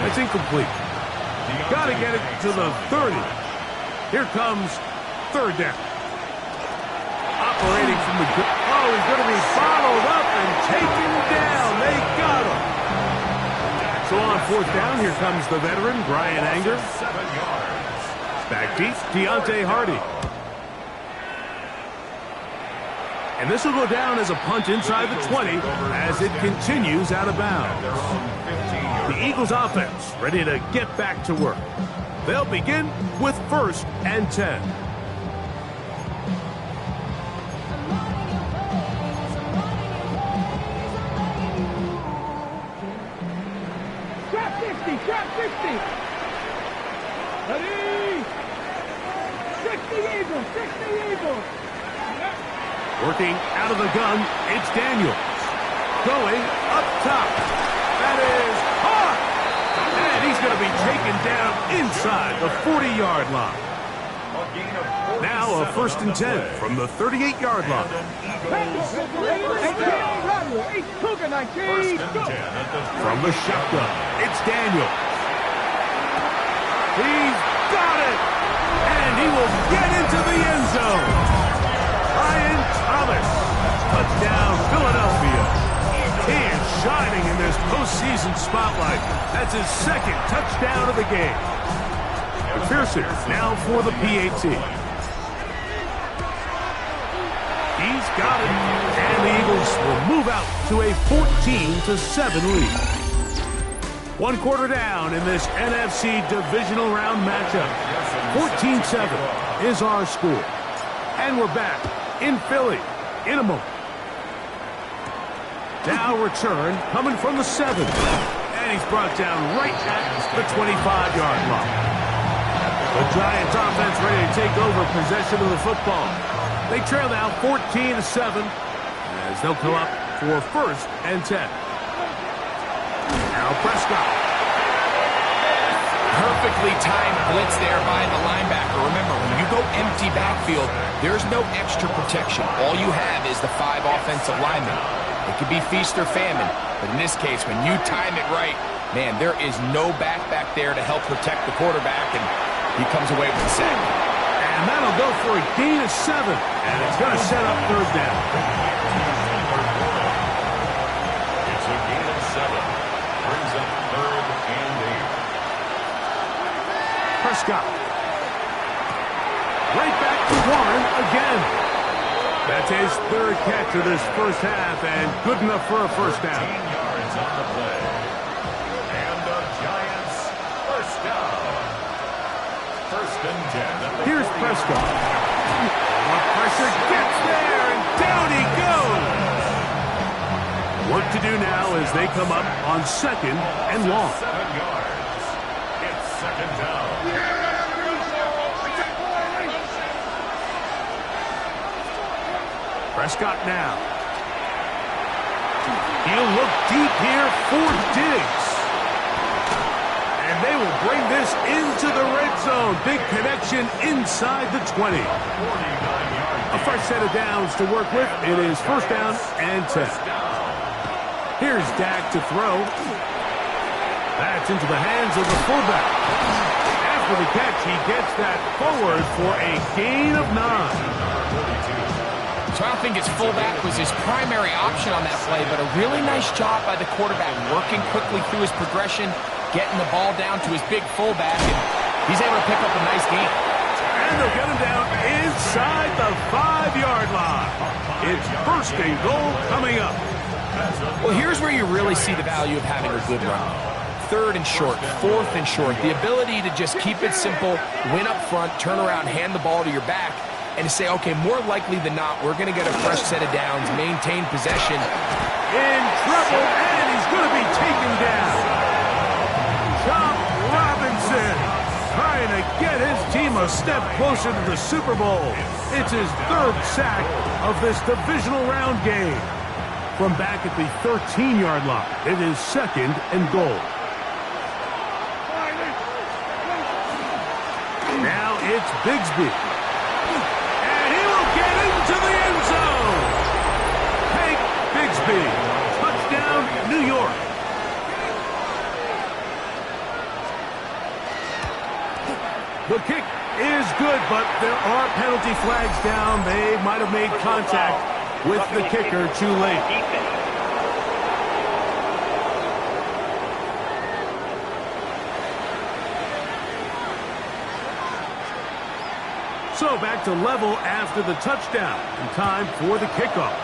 That's incomplete. Got to get it to the 30. Here comes third down. Operating from the... Oh, he's going to be followed up and taken down. They got him. So on fourth down, here comes the veteran, Brian Anger. 7 yards. Back deep, Deontay Hardy. And this will go down as a punt inside the 20 as it continues out of bounds. The Eagles offense ready to get back to work. They'll begin with first and 10. Trap 60. Ready? 60 Eagles. Working out of the gun, it's Daniels. Going up top. That is caught. And he's going to be taken down inside the 40-yard line. Now a 1st and 10 from the 38-yard line. From the shotgun, it's Daniel. He's got it! And he will get into the end zone. Brian Thomas. Touchdown, Philadelphia. He is shining in this postseason spotlight. That's his 2nd touchdown of the game. McPherson now for the PAT. He's got it. And the Eagles will move out to a 14-7 lead. 1 quarter down in this NFC divisional round matchup. 14-7 is our score. And we're back in Philly in a moment. Now return coming from the 7. And he's brought down right at the 25-yard line. The Giants offense ready to take over possession of the football. They trail now 14-7 as they'll come up for 1st and 10. Now Prescott. Perfectly timed blitz there by the linebacker. Remember, when you go empty backfield, there's no extra protection. All you have is the 5 offensive linemen. It could be feast or famine, but in this case, when you time it right, man, there is no back there to help protect the quarterback, and he comes away with the sack. And that'll go for a gain of 7, and it's going to set up 3rd down. It's a gain of 7. Brings up 3rd and 8. Prescott. Right back to Warren again. That's his 3rd catch of this first half, and good enough for a 1st down. 15 yards on the play. And the Giants first down. 1st and 10. Here's Prescott. The pressure gets there, and down he goes. Work to do now as they come up on 2nd and long. 7 yards. It's 2nd down. Prescott now. He'll look deep here for Diggs. And they will bring this into the red zone. Big connection inside the 20. A fresh set of downs to work with. It is 1st down and 10. Here's Dak to throw. That's into the hands of the fullback. After the catch, he gets that forward for a gain of 9. So I don't think his fullback was his primary option on that play, but a really nice job by the quarterback working quickly through his progression, getting the ball down to his big fullback, and he's able to pick up a nice gain. And they'll get him down inside the 5-yard line. It's 1st and goal coming up. Well, here's where you really see the value of having a good run. 3rd and short, 4th and short. The ability to just keep it simple, win up front, turn around, hand the ball to your back, and to say, okay, more likely than not, we're going to get a fresh set of downs, maintain possession. In trouble, and he's going to be taken down. Chop Robinson trying to get his team a step closer to the Super Bowl. It's his 3rd sack of this divisional round game. From back at the 13-yard line, it is 2nd and goal. Now it's Bigsby. To the end zone. Hank Bigsby. Touchdown, New York. The kick is good, but there are penalty flags down. They might have made contact with the kicker too late. So back to level after the touchdown. And time for the kickoff.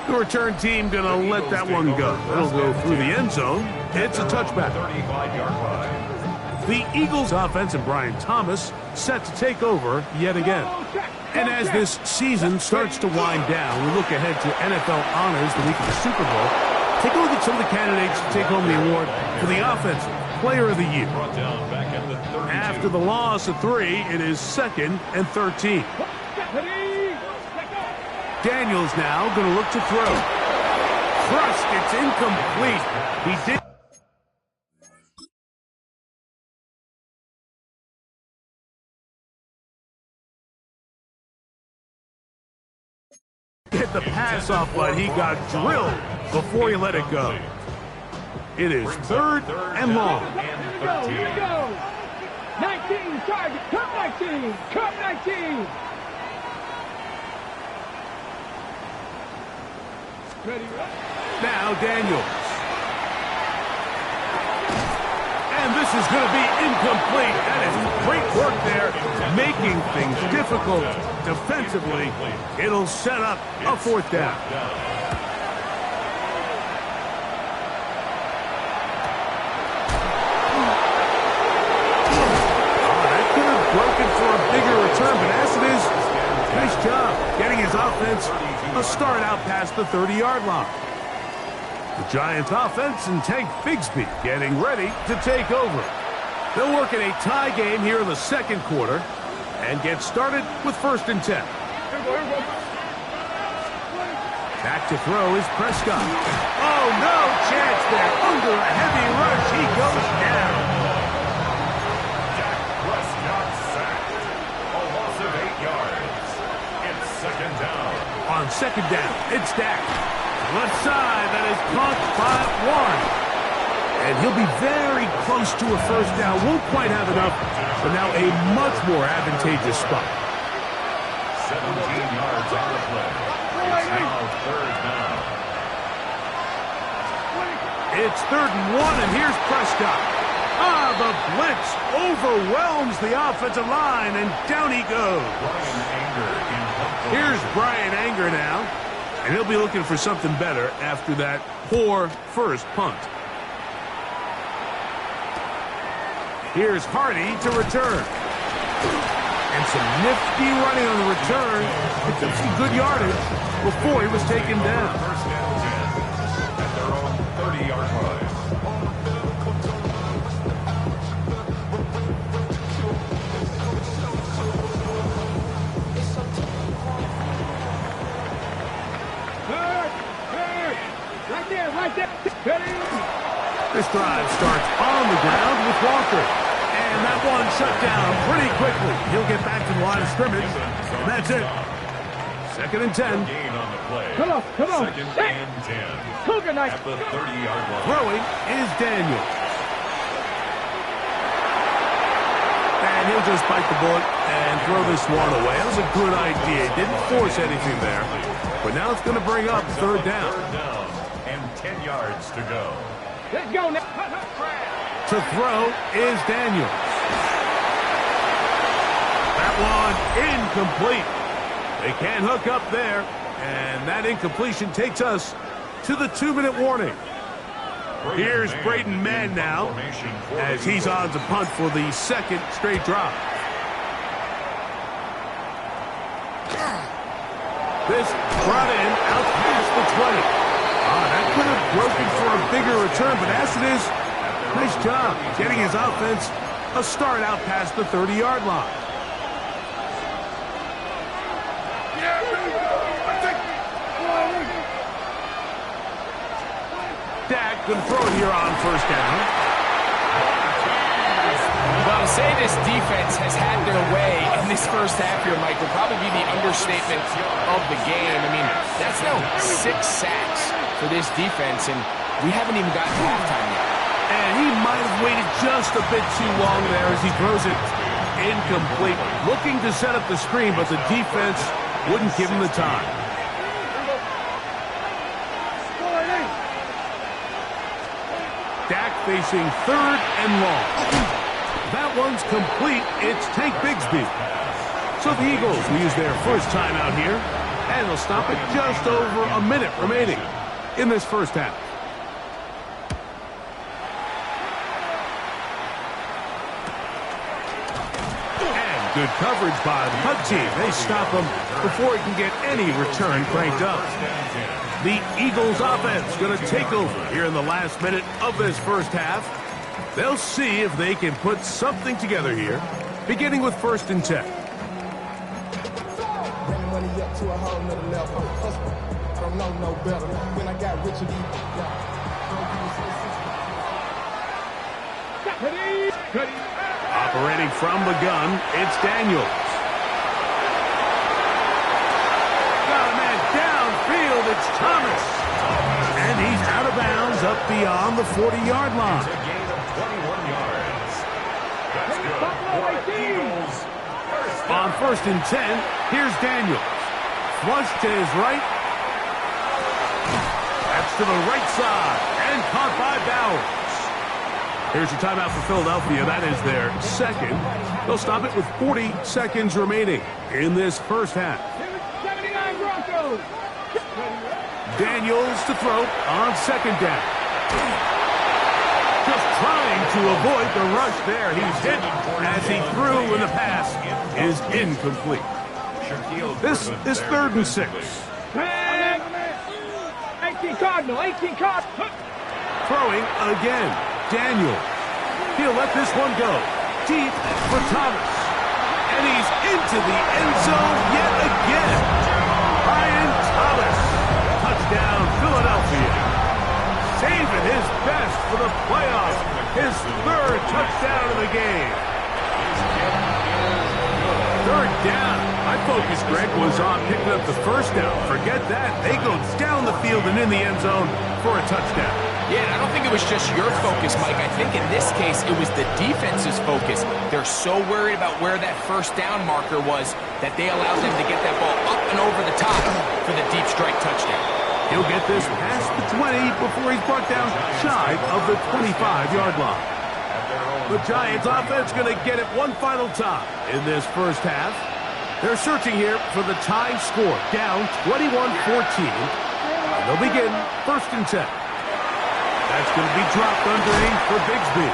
The return team going to let that one go. It'll go through the end zone. It's a touchback. 35-yard line. The Eagles offense and Brian Thomas set to take over yet again. And as this season starts to wind down, we look ahead to NFL honors the week of the Super Bowl. Take a look at some of the candidates to take home the award for the Offensive Player of the Year. After the loss of 3, it is 2nd and 13. Daniels now going to look to throw. Crushed, it's incomplete. He did. get the pass off, but he got drilled before he let it go. It is 3rd and long. Here we go. 19, target. Come 19. Come 19. Ready. Now Daniels. And this is going to be incomplete. That is great work there, making things difficult defensively. It'll set up a 4th down. That could have broken for a bigger return, but as it is, nice job getting his offense a start out past the 30-yard line. The Giants offense and Tank Bigsby getting ready to take over. They'll work in a tie game here in the 2nd quarter and get started with 1st and 10. Back to throw is Prescott. Oh, no chance there. Under a heavy rush, he goes down. Dak Prescott sacked. A loss of 8 yards. It's 2nd down. On 2nd down, it's Dak. Left side, that is caught by 1. And he'll be very close to a 1st down. Won't quite have enough, but now a much more advantageous spot. 17 yards on the play. It's now 3rd down. It's 3rd and 1, and here's Prescott. The blitz overwhelms the offensive line, and down he goes. Here's Brian Anger now. And he'll be looking for something better after that poor first punt. Here's Hardy to return. And some nifty running on the return. Picked up some good yardage before he was taken down. 1st and 10 at their own 30-yard line. Right there. This drive starts on the ground with Walker. And that one shut down pretty quickly. He'll get back to the line of scrimmage. And that's it. 2nd and 10. Gain on the play. Come on. 2nd and 10. Cougar night. At the 30-yard line. Throwing is Daniels. And he'll just bite the bullet and throw this one away. That was a good idea. Didn't force anything there. But now it's going to bring up 3rd down. 3rd down and 10 yards to go. Let's go now. To throw is Daniels. That one incomplete. They can't hook up there. And that incompletion takes us to the 2-minute warning. Here's Braden Mann now as he's on to punt for the 2nd straight drive. This brought in out past the 20. That could have broken for a bigger return, but as it is, nice job getting his offense a start out past the 30-yard line. Dak going to throw it here on 1st down. Well, to say this defense has had their way in this first half here, Mike, would probably be the understatement of the game. I mean, that's now 6 sacks for this defense, and we haven't even gotten to halftime yet. And he might have waited just a bit too long there as he throws it incomplete. Looking to set up the screen, but the defense wouldn't give him the time. Dak facing 3rd and long. That one's complete. It's Tank Bigsby. So the Eagles will use their first timeout here, and they'll stop at just over a minute remaining in this first half. And good coverage by the punt team. They stop him before he can get any return cranked up. The Eagles offense going to take over here in the last minute of this first half. They'll see if they can put something together here, beginning with 1st and 10. Operating from the gun, it's Daniels. Got a man down it's Thomas. And he's out of bounds up beyond the 40-yard line. It's a gain of 21 yards. That's good for the Eagles. On 1st and 10, here's Daniels. Flush to his right. That's to the right side. And caught by Bowers. Here's your timeout for Philadelphia. That is their second. They'll stop it with 40 seconds remaining in this first half. 79 Broncos. Daniels to throw on 2nd down. Just trying to avoid the rush there. He's hit as he threw, and the pass is incomplete. This is 3rd and 6. 18 Cardinal, 18 Cardinal. Throwing again. Daniels. He'll let this one go. Deep for Thomas. And he's into the end zone yet again. Brian Thomas. Touchdown, Philadelphia. Saving his best for the playoffs. His 3rd touchdown of the game. 3rd down. My focus, Greg, was on picking up the 1st down. Forget that. They go down the field and in the end zone for a touchdown. Yeah, I don't think it was just your focus, Mike. I think in this case, it was the defense's focus. They're so worried about where that 1st down marker was that they allowed them to get that ball up and over the top for the deep strike touchdown. He'll get this past the 20 before he's brought down shy of the 25-yard line. The Giants offense going to get it one final time in this first half. They're searching here for the tie score, down 21-14. They'll begin 1st and 10. That's going to be dropped underneath for Bigsby.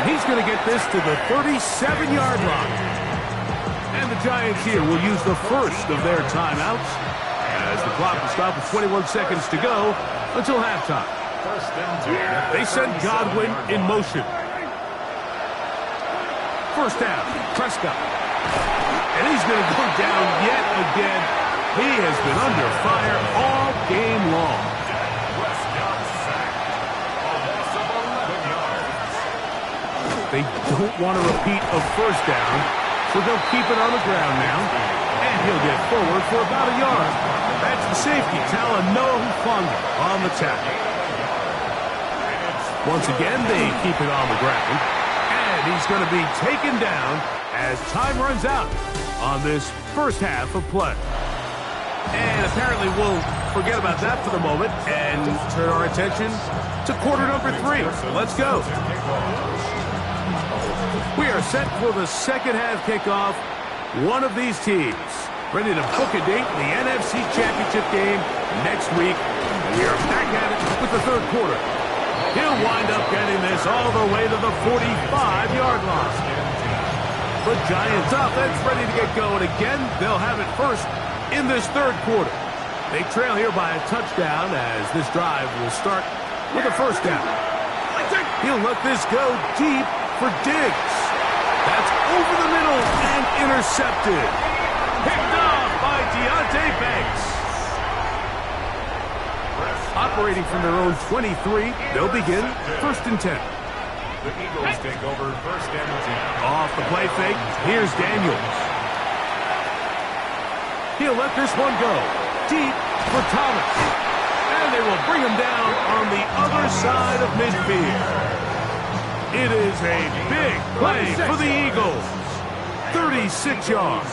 And he's going to get this to the 37-yard line. And the Giants here will use the first of their timeouts as the clock will stop with 21 seconds to go until halftime. They send Godwin in motion. 1st down, Prescott. And he's going to go down yet again. He has been under fire all game long. They don't want to repeat a 1st down, so they'll keep it on the ground now. And he'll get forward for about a yard. That's the safety, Talanoa Hufanga on the tackle. Once again, they keep it on the ground. And he's going to be taken down as time runs out on this first half of play. And apparently we'll forget about that for the moment and turn our attention to quarter number 3. Let's go. We are set for the second half kickoff. One of these teams ready to book a date in the NFC Championship game next week. We are back at it with the 3rd quarter. He'll wind up getting this all the way to the 45-yard line. The Giants offense ready to get going again. They'll have it first in this 3rd quarter. They trail here by a touchdown as this drive will start with a 1st down. He'll let this go deep for Diggs. That's over the middle and intercepted. Picked off by Deonte Banks. Operating from their own 23, they'll begin 1st and 10. The Eagles take over 1st and 10. Off the play fake, here's Daniels. He'll let this one go deep for Thomas. And they will bring him down on the other side of midfield. It is a big play for the Eagles. 36 yards.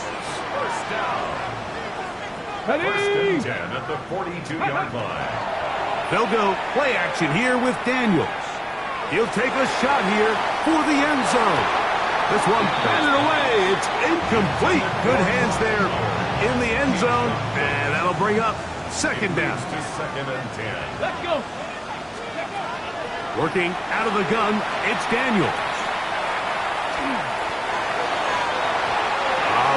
1st down. 1st and 10 at the 42-yard line. They'll go play action here with Daniels. He'll take a shot here for the end zone. This one batted away. It's incomplete. Good hands there in the end zone. And that'll bring up 2nd down. To 2nd and 10. Let's go. Working out of the gun, it's Daniels.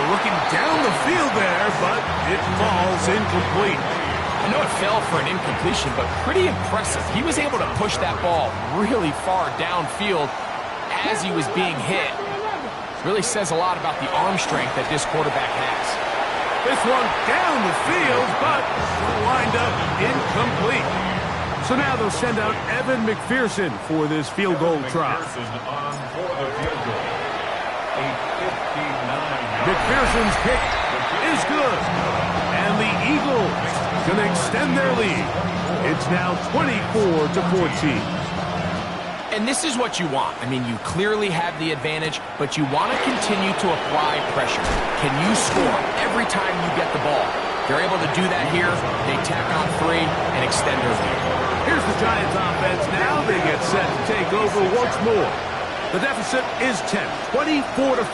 Looking down the field there, but it falls incomplete. I know it fell for an incompletion, but pretty impressive. He was able to push that ball really far downfield as he was being hit. Really says a lot about the arm strength that this quarterback has. This one down the field, but lined up incomplete. So now they'll send out Evan McPherson for this field goal try. McPherson on for the field goal. A 59. McPherson's kick is good. And the Eagles going to extend their lead. It's now 24-14. And this is what you want. I mean, you clearly have the advantage, but you want to continue to apply pressure. Can you score every time you get the ball? They're able to do that here. They tack on 3 and extend their lead. Here's the Giants offense. Now they get set to take over once more. The deficit is 10, 24-14.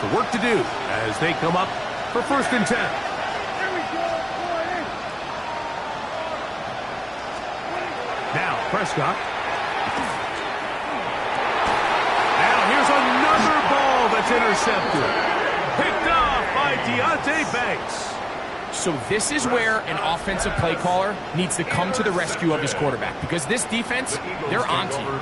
The work to do as they come up for 1st and 10. Now Prescott. Another ball that's intercepted. Picked off by Deonte Banks. So this is where an offensive play caller needs to come to the rescue of his quarterback, because this defense, they're onto you.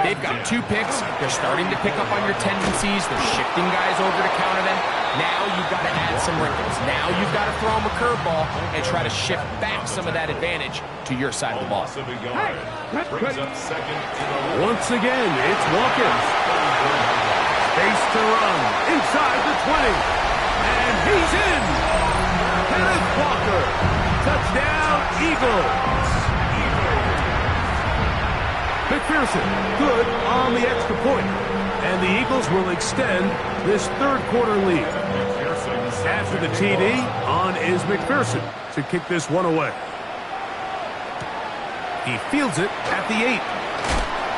They've got 2 picks. They're starting to pick up on your tendencies. They're shifting guys over to counter them. Now you've got to add some wrinkles. Now you've got to throw them a curveball and try to shift back some of that advantage to your side of the ball. Once again, it's Watkins. Space to run inside the 20. And he's in. Kenneth Walker. Touchdown, Eagles. McPherson, good on the extra point. And the Eagles will extend this 3rd quarter lead. After the TD, on is McPherson to kick this one away. He fields it at the 8.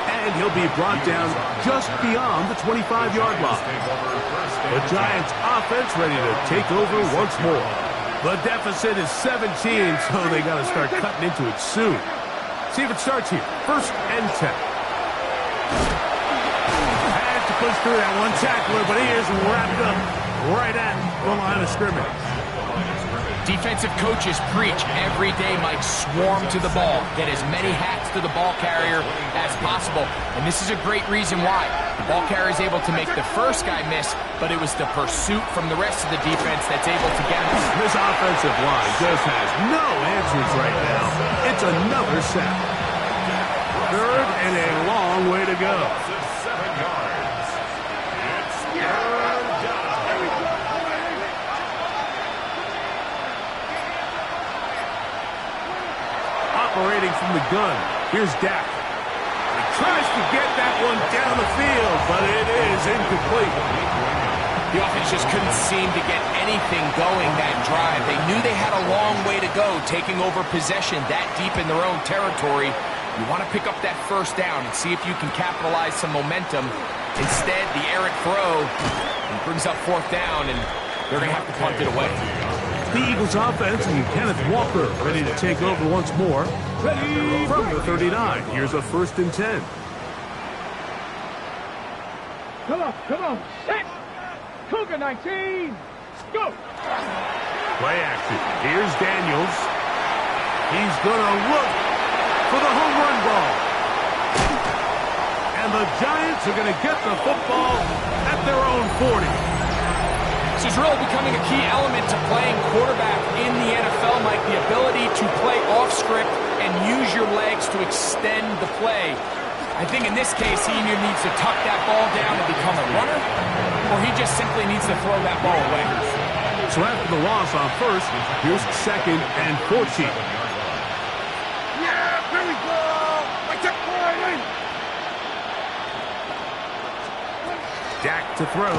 And he'll be brought down just beyond the 25-yard line. The Giants offense ready to take over once more. The deficit is 17, so they got to start cutting into it soon. See if it starts here. 1st and 10. Had to push through that one tackler, but he is wrapped up right at the line of scrimmage. Defensive coaches preach every day, Mike, swarm to the ball. Get as many hats to the ball carrier as possible. And this is a great reason why. The ball carrier is able to make the first guy miss, but it was the pursuit from the rest of the defense that's able to get him. This offensive line just has no answers right now. It's another sack. 3rd and a long way to go. Operating from the gun. Here's Dak. He tries to get that one down the field, but it is incomplete. The offense just couldn't seem to get anything going that drive. They knew they had a long way to go, taking over possession that deep in their own territory. You want to pick up that 1st down and see if you can capitalize some momentum. Instead, the errant throw brings up 4th down, and they're going to have to punt it away. The Eagles offense and Kenneth Walker ready to take over once more. From the 39, here's a 1st and 10. Come on, set. Cougar 19, go. Play action. Here's Daniels. He's going to look for the home run ball. And the Giants are going to get the football at their own 40. This is really becoming a key element to playing quarterback in the NFL, Mike, the ability to play off script and use your legs to extend the play. I think in this case, he either needs to tuck that ball down and become a runner, or he just simply needs to throw that ball away. So after the loss on 1st, here's 2nd and 14. Yeah, here we go. I took point. Dak to throw.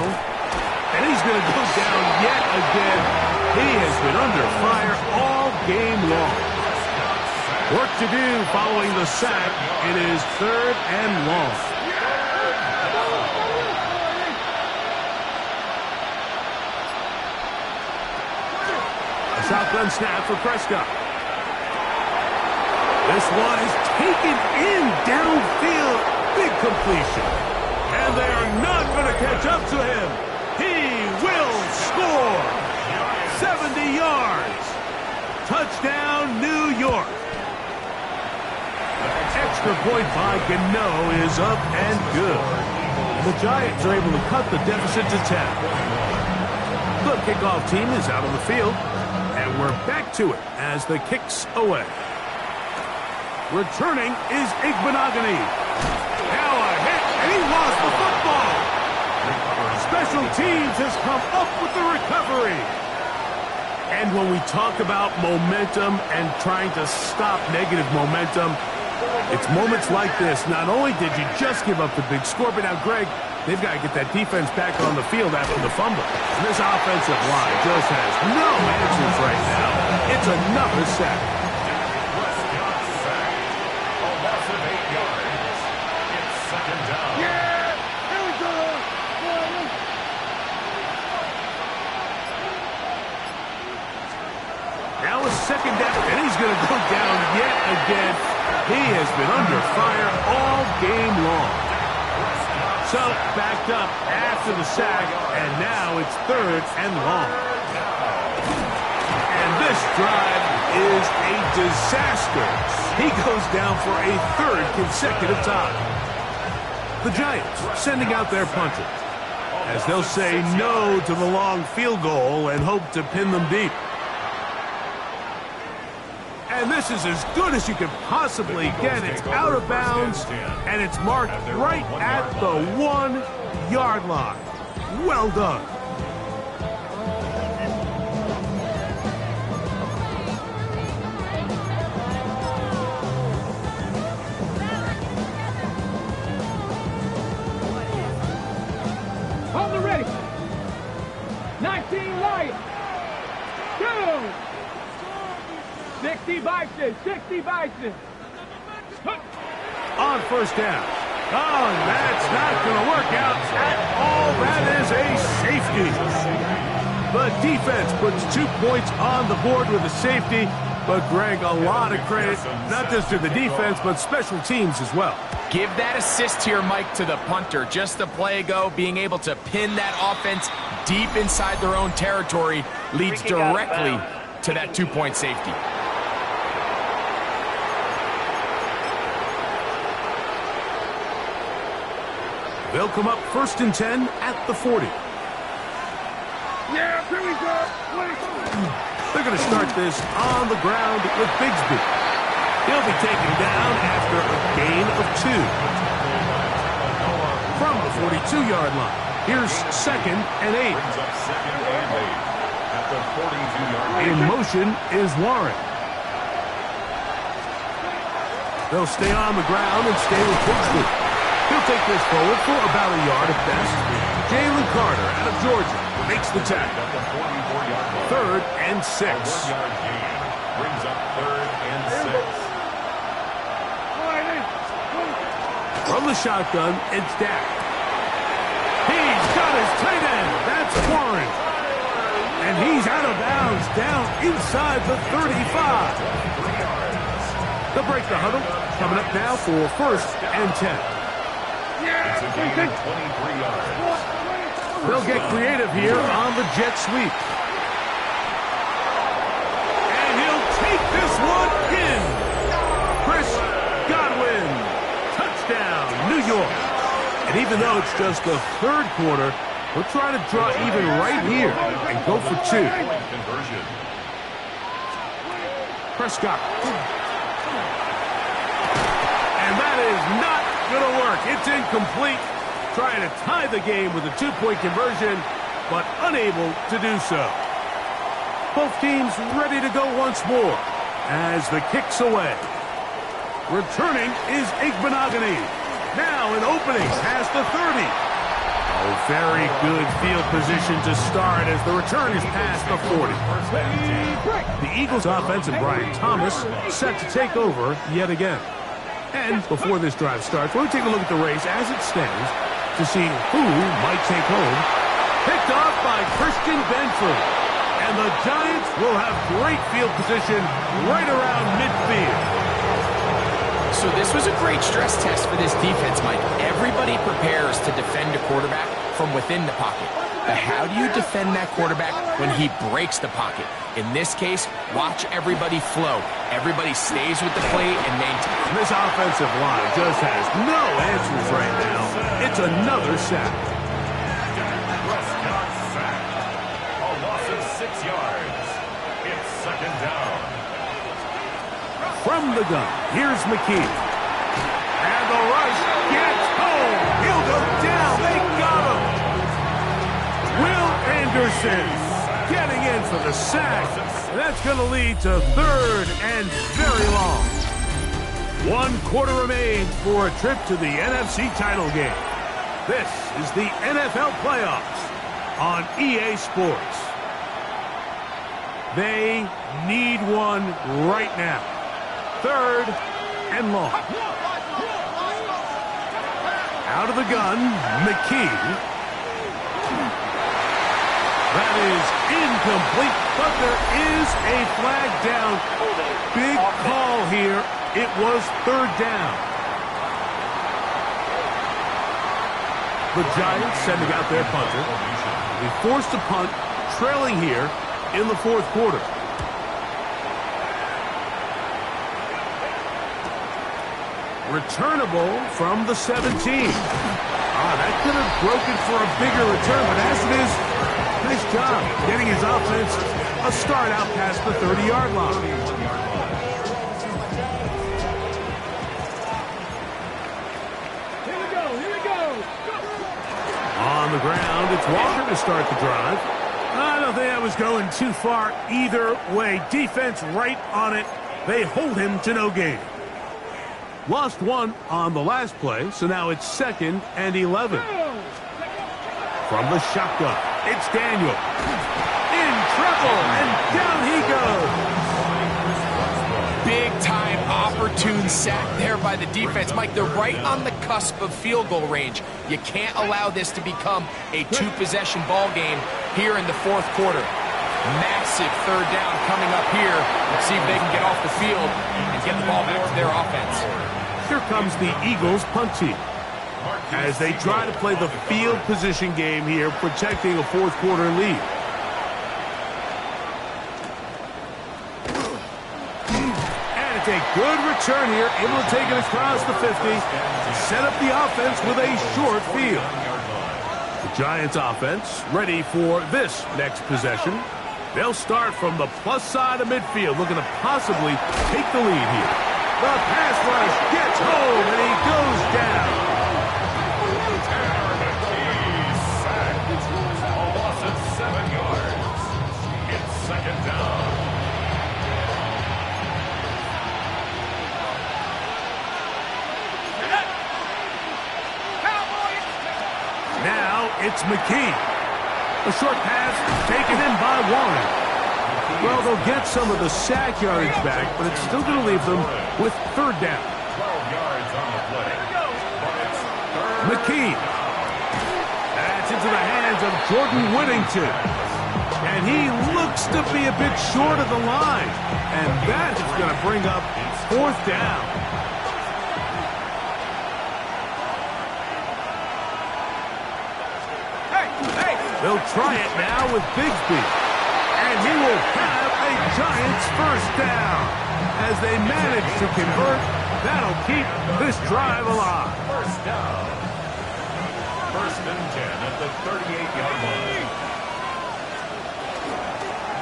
And he's going to go down yet again. He has been under fire all game long. Work to do following the sack. It is 3rd and long. A shotgun snap for Prescott. This one is taken in downfield. Big completion. And they are not going to catch up to him. He will score. 70 yards. Touchdown, New York. Extra point by Gano is up and good. The Giants are able to cut the deficit to 10. The kickoff team is out on the field, and we're back to it as the kick's away. Returning is Igbenogany. Now a hit, and he lost the football. Special teams has come up with the recovery. And when we talk about momentum and trying to stop negative momentum, it's moments like this. Not only did you just give up the big score, but now, Greg, they've got to get that defense back on the field after the fumble. And this offensive line just has no answers right now. It's another sack. A loss of 8 yards. It's second down. Yeah! Here we go! Now a second down, and he's going to go down yet again. He has been under fire all game long. So, backed up after the sack, and now it's 3rd and long. And this drive is a disaster. He goes down for a 3rd consecutive time. The Giants sending out their punter, as they'll say no to the long field goal and hope to pin them deep. And this is as good as you could possibly get. It's out of bounds, and it's marked right at the 1-yard line. Well done. On the ready. 19 Lions. 2. 60 Bison. 60 Bison. On first down. Oh, that's not going to work out at all. That is a safety. The defense puts 2 points on the board with a safety. But, Greg, a lot of credit, not just to the defense, but special teams as well. Give that assist here, Mike, to the punter. Just a play ago, being able to pin that offense deep inside their own territory leads directly to that 2-point safety. They'll come up 1st and 10 at the 40. Yeah, here we go. They're going to start this on the ground with Bigsby. He'll be taken down after a gain of 2. From the 42-yard line, here's 2nd and 8. Brings up 2nd and 8 at the 42-yard line. In motion is Warren. They'll stay on the ground and stay with Bigsby. He'll take this forward for about a yard at best. Jalen Carter out of Georgia makes the tackle. 3rd and 6. 1-yard gain brings up 3rd and 6. From the shotgun, it's Dak. He's got his tight end. That's Warren. And he's out of bounds down inside the 35. They'll break the huddle. Coming up now for 1st and 10. It's a gain of 23 yards. They'll get creative here on the jet sweep. And he'll take this one in. Chris Godwin. Touchdown, New York. And even though it's just the 3rd quarter, we'll try to draw even right here and go for 2. Conversion. Prescott. And that is not going to work. It's incomplete. Trying to tie the game with a 2-point conversion, but unable to do so. Both teams ready to go once more as the kick's away. Returning is Igbenogany. Now an opening past the 30. Oh, very good field position to start as the return is past the 40. The Eagles offense and Brian Thomas set to take over yet again. And before this drive starts, we'll take a look at the race as it stands to see who might take home. Picked off by Christian Benford. And the Giants will have great field position right around midfield. So this was a great stress test for this defense, Mike. Everybody prepares to defend a quarterback from within the pocket. But how do you defend that quarterback when he breaks the pocket? In this case, watch everybody flow. Everybody stays with the play and maintains. This offensive line just has no answers right now. It's another sack. Prescott sacked. A loss of 6 yards. It's 2nd down. From the gun, here's McKee. And the rush gets home. He'll go down. They got him. Will Anderson getting in for the sack. And that's going to lead to third and very long. 1 quarter remains for a trip to the NFC title game. This is the NFL playoffs on EA Sports. They need one right now. Third and long. Out of the gun, McKee. That is incomplete, but there is a flag down. Big call here. It was third down. The Giants sending out their punter. They forced a punt, trailing here in the fourth quarter. Returnable from the 17. That could have broken for a bigger return, but as it is, nice job getting his offense a start out past the 30-yard line. Here we go. On the ground, it's Walker to start the drive. I don't think that was going too far either way. Defense right on it. They hold him to no gain. Lost one on the last play, so now it's 2nd and 11. From the shotgun, it's Daniel. In trouble, and down he goes. Big-time opportune sack there by the defense. Mike, they're right on the cusp of field goal range. You can't allow this to become a 2-possession ball game here in the fourth quarter. Massive third down coming up here. Let's see if they can get off the field and get the ball back to their offense. Here comes the Eagles punt team as they try to play the field position game here, protecting a fourth quarter lead. And it's a good return here, able to take it across the 50 to set up the offense with a short field. The Giants offense ready for this next possession. They'll start from the plus side of midfield, looking to possibly take the lead here. The pass rush gets home, and he goes down. A loss of 7 yards. It's 2nd down. Now it's McKee. A short pass taken in by Warren. Well, they'll get some of the sack yardage back, but it's still going to leave them with third down. 12 yards on the play. But it's third. McKee. That's into the hands of Jordan Whittington. And he looks to be a bit short of the line. And that is going to bring up fourth down. They'll try it now with Bigsby. And he will have a Giants first down. As they manage to convert, that'll keep this drive alive. First down. 1st and 10 at the 38-yard line.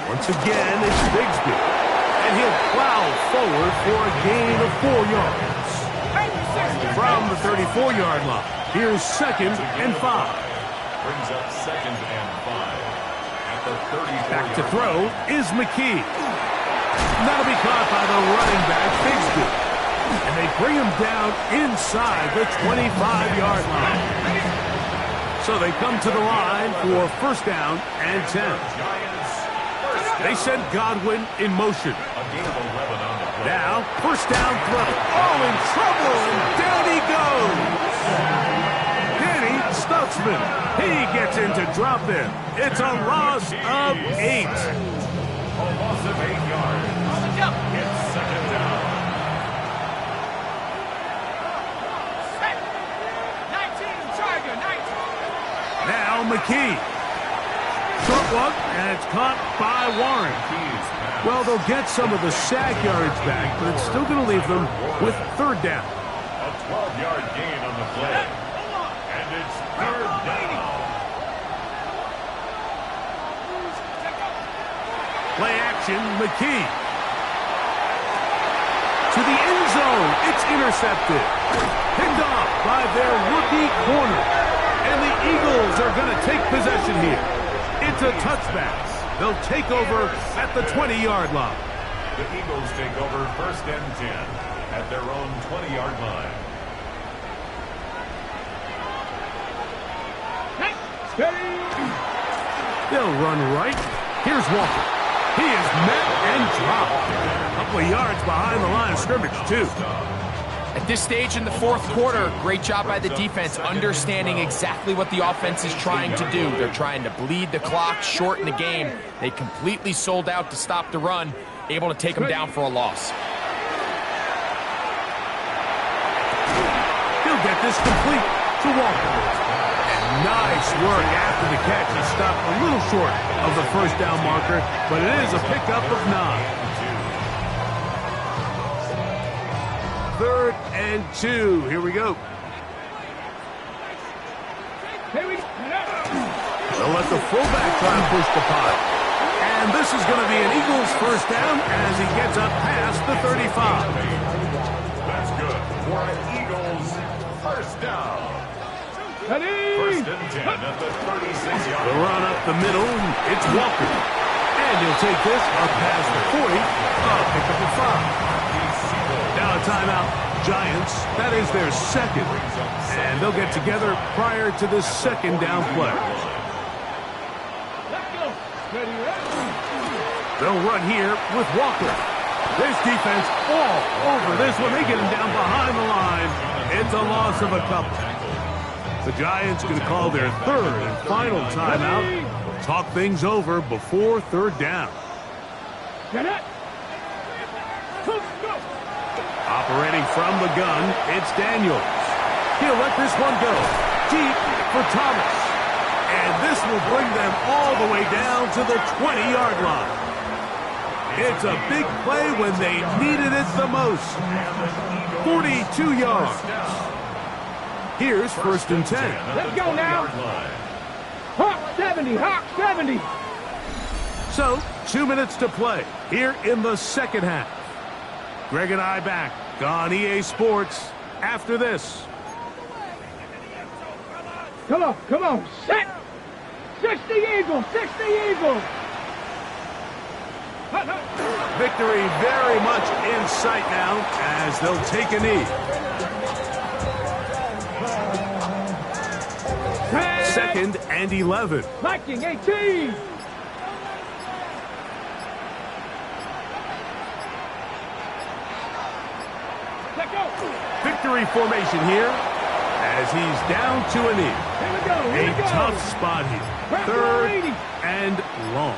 Once again, it's Bigsby. And he'll plow forward for a gain of 4 yards. From the 34-yard line, here's 2nd and 5. Brings up 2nd and 5. At the 34-yard Back to throw is McKee. That'll be caught by the running back, Bigsby. And they bring him down inside the 25-yard line. So they come to the line for 1st down and 10. They send Godwin in motion. Now, 1st down throw. Oh, in trouble, and down he goes. Stutzman, he gets in to drop them. It's a loss of 8. A loss of 8 yards. It's 2nd down. 19, Charger, 19. Now McKee. Short one, and it's caught by Warren. Well, they'll get some of the sack yardage back, but it's still going to leave them with third down. A 12-yard gain on the play. And it's third down. Play action, McKee. To the end zone. It's intercepted. Picked off by their rookie corner. And the Eagles are going to take possession here. It's a touchback. They'll take over at the 20-yard line. The Eagles take over 1st and 10 at their own 20-yard line. They'll run right. Here's Walker. He is met and dropped. A couple of yards behind the line of scrimmage, too. At this stage in the fourth quarter, great job by the defense understanding exactly what the offense is trying to do. They're trying to bleed the clock, shorten the game. They completely sold out to stop the run, able to take them down for a loss. He'll get this complete to Walker. And nice work after the catch. He stopped a little short of the first down marker, but it is a pickup of 9. 3rd and 2. Here we go. They'll let the fullback try and push the pot. And this is going to be an Eagles first down as he gets up past the 35. That's good for an Eagles first down. 1st and 10 at the 36-yard The run up the middle. It's Walker. And he'll take this up past the 40. Pick up a 5. Now a timeout. Giants. That is their second. And they'll get together prior to the second down play. They'll run here with Walker. This defense all over this one. They get him down behind the line. It's a loss of a couple. The Giants going to call their 3rd and final timeout. Talk things over before 3rd down. Operating from the gun, it's Daniels. He'll let this one go. Deep for Thomas. And this will bring them all the way down to the 20-yard line. It's a big play when they needed it the most. 42 yards. Here's 1st and 10. Let's go now. Hawk 70, Hawk 70. So, 2 minutes to play here in the second half. Greg and I back on EA Sports after this. Come on, set. 60 Eagles, 60 Eagles. Victory very much in sight now as they'll take a knee. 2nd and 11. Viking 18. Victory formation here as he's down to a knee. A tough spot here. 3rd and long.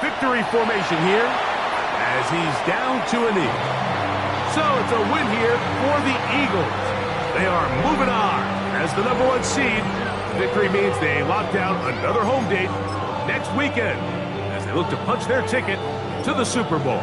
Victory formation here as he's down to a knee. So it's a win here for the Eagles. They are moving on as the #1 seed. Victory means they lock down another home date next weekend as they look to punch their ticket to the Super Bowl.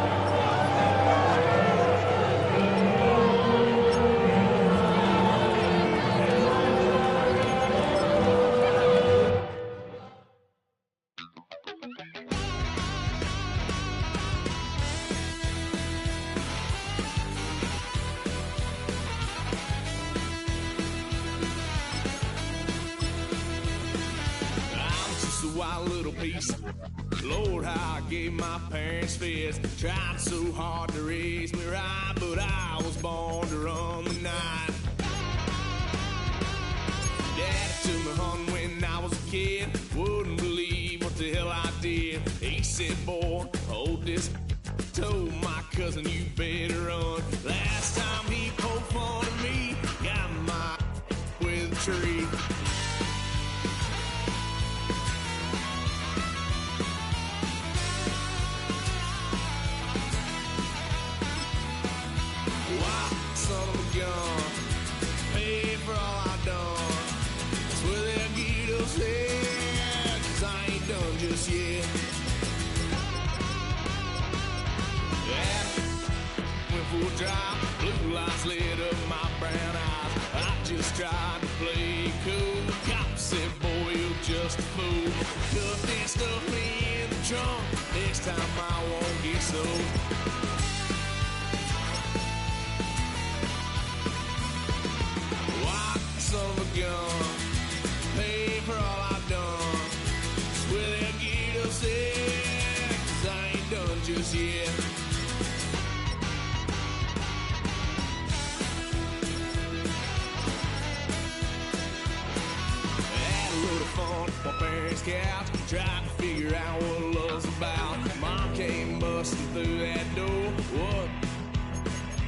Lord, how I gave my parents fist. Tried so hard to raise me right, but I was born to run the night. Dad took me home when I was a kid. Wouldn't believe what the hell I did. He said, boy, hold this. Told my cousin, you better run. Last time he poked fun at me, got my with a tree. Blue lights lit up my brown eyes. I just tried to play cool. Cop said, boy, you're just a fool. Cuffed and stuffed me in the trunk. Next time I won't get so. Why, son of a Trying to figure out what love's about. Mom came busting through that door. What?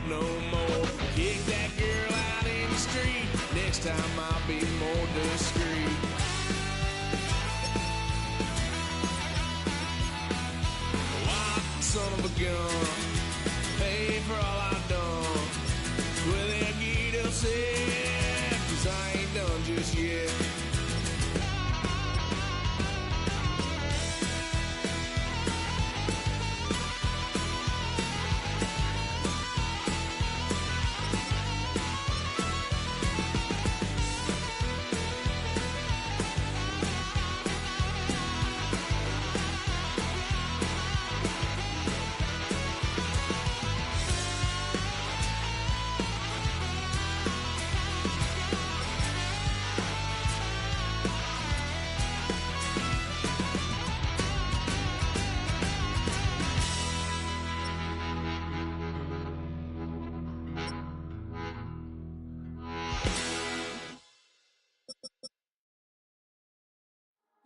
No more. Kick that girl out in the street. Next time I'll be more discreet. Wild son of a gun, pay for all I've done. Well, they'll get upset, 'cause I ain't done just yet.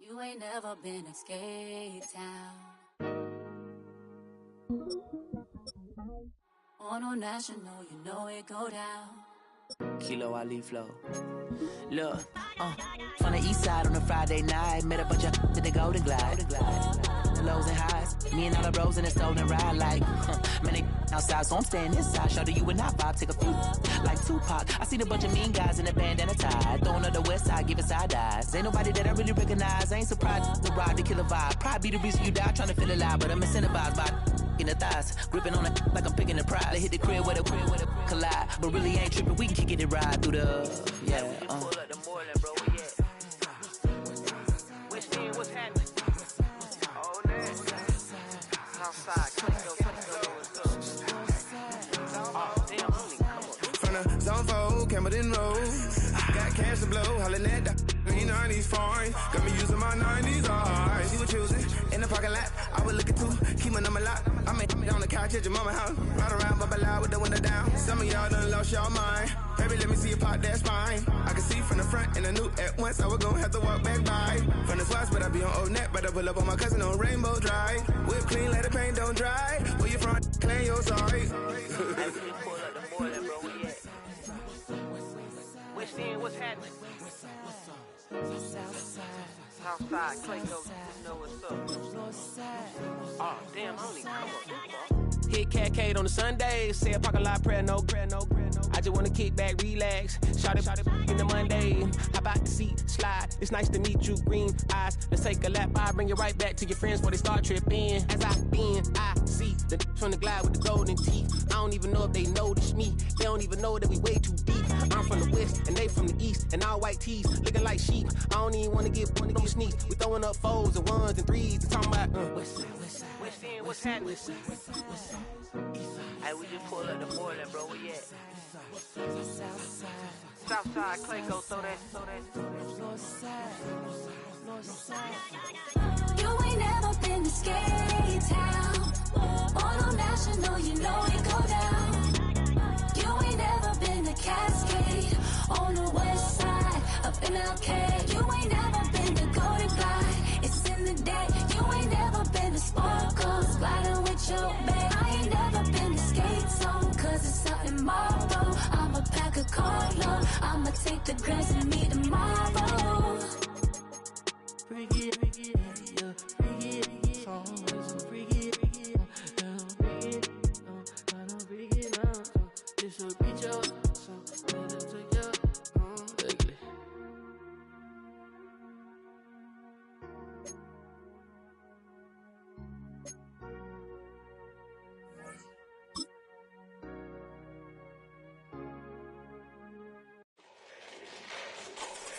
You ain't never been to Skate Town. On a national, you know it go down. Kilo Ali Flow. Look, from the east side on a Friday night, met a bunch of at the Golden Glide. The lows and highs, me and all the bros in a stolen ride like, man, they outside, so I'm staying inside. Show you and I vibe, take a few like Tupac. I seen a bunch of mean guys in a bandana tie, throwing up the west side, giving side eyes. Ain't nobody that I really recognize, I ain't surprised to ride the killer vibe. Probably be the reason you die trying to feel alive, but I'm incentivized by in the thighs, gripping on it like I'm picking the prize. They hit the crib with a collide, but really ain't tripping. We can kick it ride through the Pull up the Moreland, bro. We at West End, what's happening? Oh, man. Southside, Clayco, what's up? Oh, damn, homie, come on. From the zone 4, Campbellton Road. Got cash to blow, hollin' at the green 90s foreign. Got me using my 90s, alright. She was choosing in the parking lot. I was looking too, keep my number locked. I made on the couch at your mama house. Ride around, bubble loud with the window down. Some of y'all done lost y'all mind. Baby, let me see you pop that spine. I can see from the front and I knew at once I was gonna have to walk back by. From the spots, but I be on Old Net. Better pull up on my cousin on Rainbow Drive. Whip clean, let the paint don't dry. Where you from? Claim your sorry. Pull up the Moreland, bro. We at West End, what's happening? Southside, Clayco, you know what's up. Oh, damn, homie, come on. Hit Catcade on the Sundays, say a parking lot prayer, no. I just wanna kick back, relax. Shout it in the Monday. How about the seat slide? It's nice to meet you, green eyes. Let's take a lap, I bring you right back to your friends before they start tripping. As I see the from the glide with the golden teeth. I don't even know if they notice me. They don't even know that we way too deep. I'm from the west and they from the east, and all white tees looking like sheep. I don't even wanna get one of them sneak. We throwing up fours and ones and threes and talking about West End, what's happening? Hey, we just pull up the Moreland, bro. We at Southside, Clayco, throw that. You ain't never been to Skate Town. On a national, you know it go down. You ain't never been to Cascade. On the west side, up in LK. You ain't never been to Golden Glide. It's in the day. You ain't never been to Sparkles, gliding with your babe. I ain't never been to Skate Zone, 'cause it's out in Marlboro. I'ma pack a carload. I'ma take the grass and meet tomorrow. Bring it, yeah, bring it, always bring it, bring it, this will be your song, better take your ugly.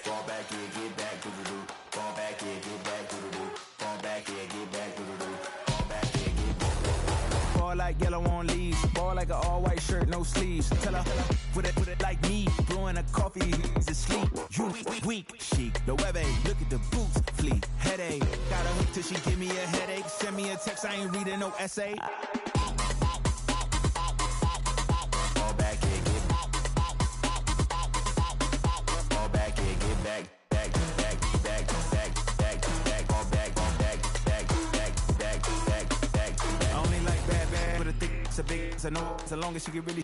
Fall back here, get back to the do. Fall back here, get back to the do. Fall back here, get back to the do. Fall back here, get back to the do. Ball like yellow on leaves. Ball like an all-white shirt, no sleeves. Tell her, put it like me. Blowing a coffee, he's asleep. You weak, chic. The webby, look at the boots, fleet. Headache, got a hook till she give me a headache. Send me a text, I ain't reading no essay. Fall back here, get back. Fall back here, get back. Back, fall back. I know as long as she get really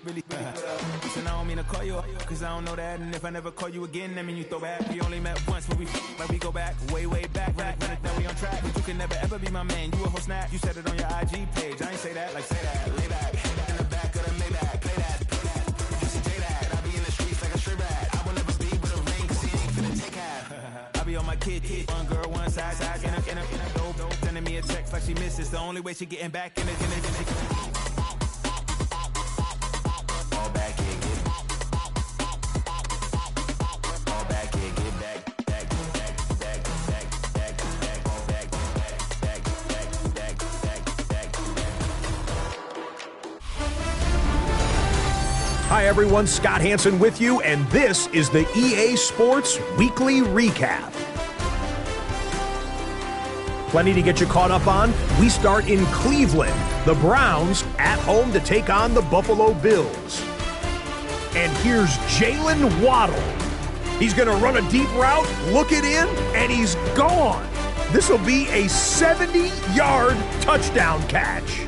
listen, I don't mean to call you, cause I don't know that. And if I never call you again, that mean you throw back. We only met once, but we go back, way back. Right now we on track, but you can never ever be my man. You a whole snap, you said it on your IG page. I ain't say that, like say that, lay back. In the back of the Maybach, play that. You see J that, I be in the streets like a straight rat. I will never be with a ring, cause he ain't finna take half. I be on my kid, one girl, one side, in a dope, sending me a text like she misses. The only way she getting back in it. All back here, all back here, get back. Hi everyone, Scott Hanson with you, and this is the EA Sports Weekly Recap. Plenty to get you caught up on. We start in Cleveland. The Browns at home to take on the Buffalo Bills. And here's Jalen Waddle. He's going to run a deep route, look it in, and he's gone. This will be a 70-yard touchdown catch.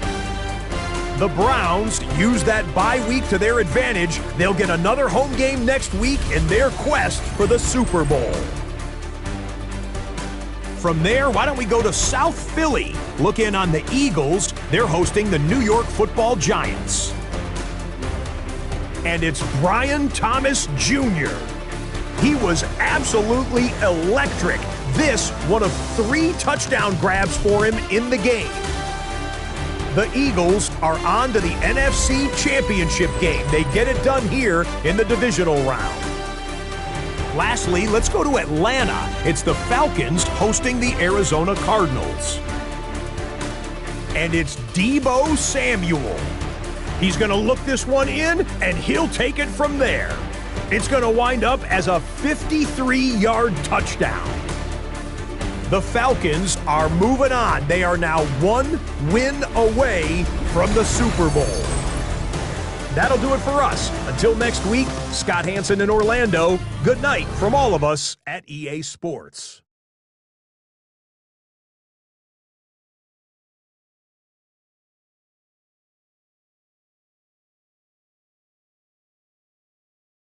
The Browns use that bye week to their advantage. They'll get another home game next week in their quest for the Super Bowl. From there, why don't we go to South Philly? Look in on the Eagles. They're hosting the New York Football Giants. And it's Brian Thomas Jr. He was absolutely electric. This, one of 3 touchdown grabs for him in the game. The Eagles are on to the NFC Championship game. They get it done here in the divisional round. Lastly, let's go to Atlanta. It's the Falcons hosting the Arizona Cardinals. And it's Deebo Samuel. He's going to look this one in, and he'll take it from there. It's going to wind up as a 53-yard touchdown. The Falcons are moving on. They are now 1 win away from the Super Bowl. That'll do it for us. Until next week, Scott Hanson in Orlando. Good night from all of us at EA Sports.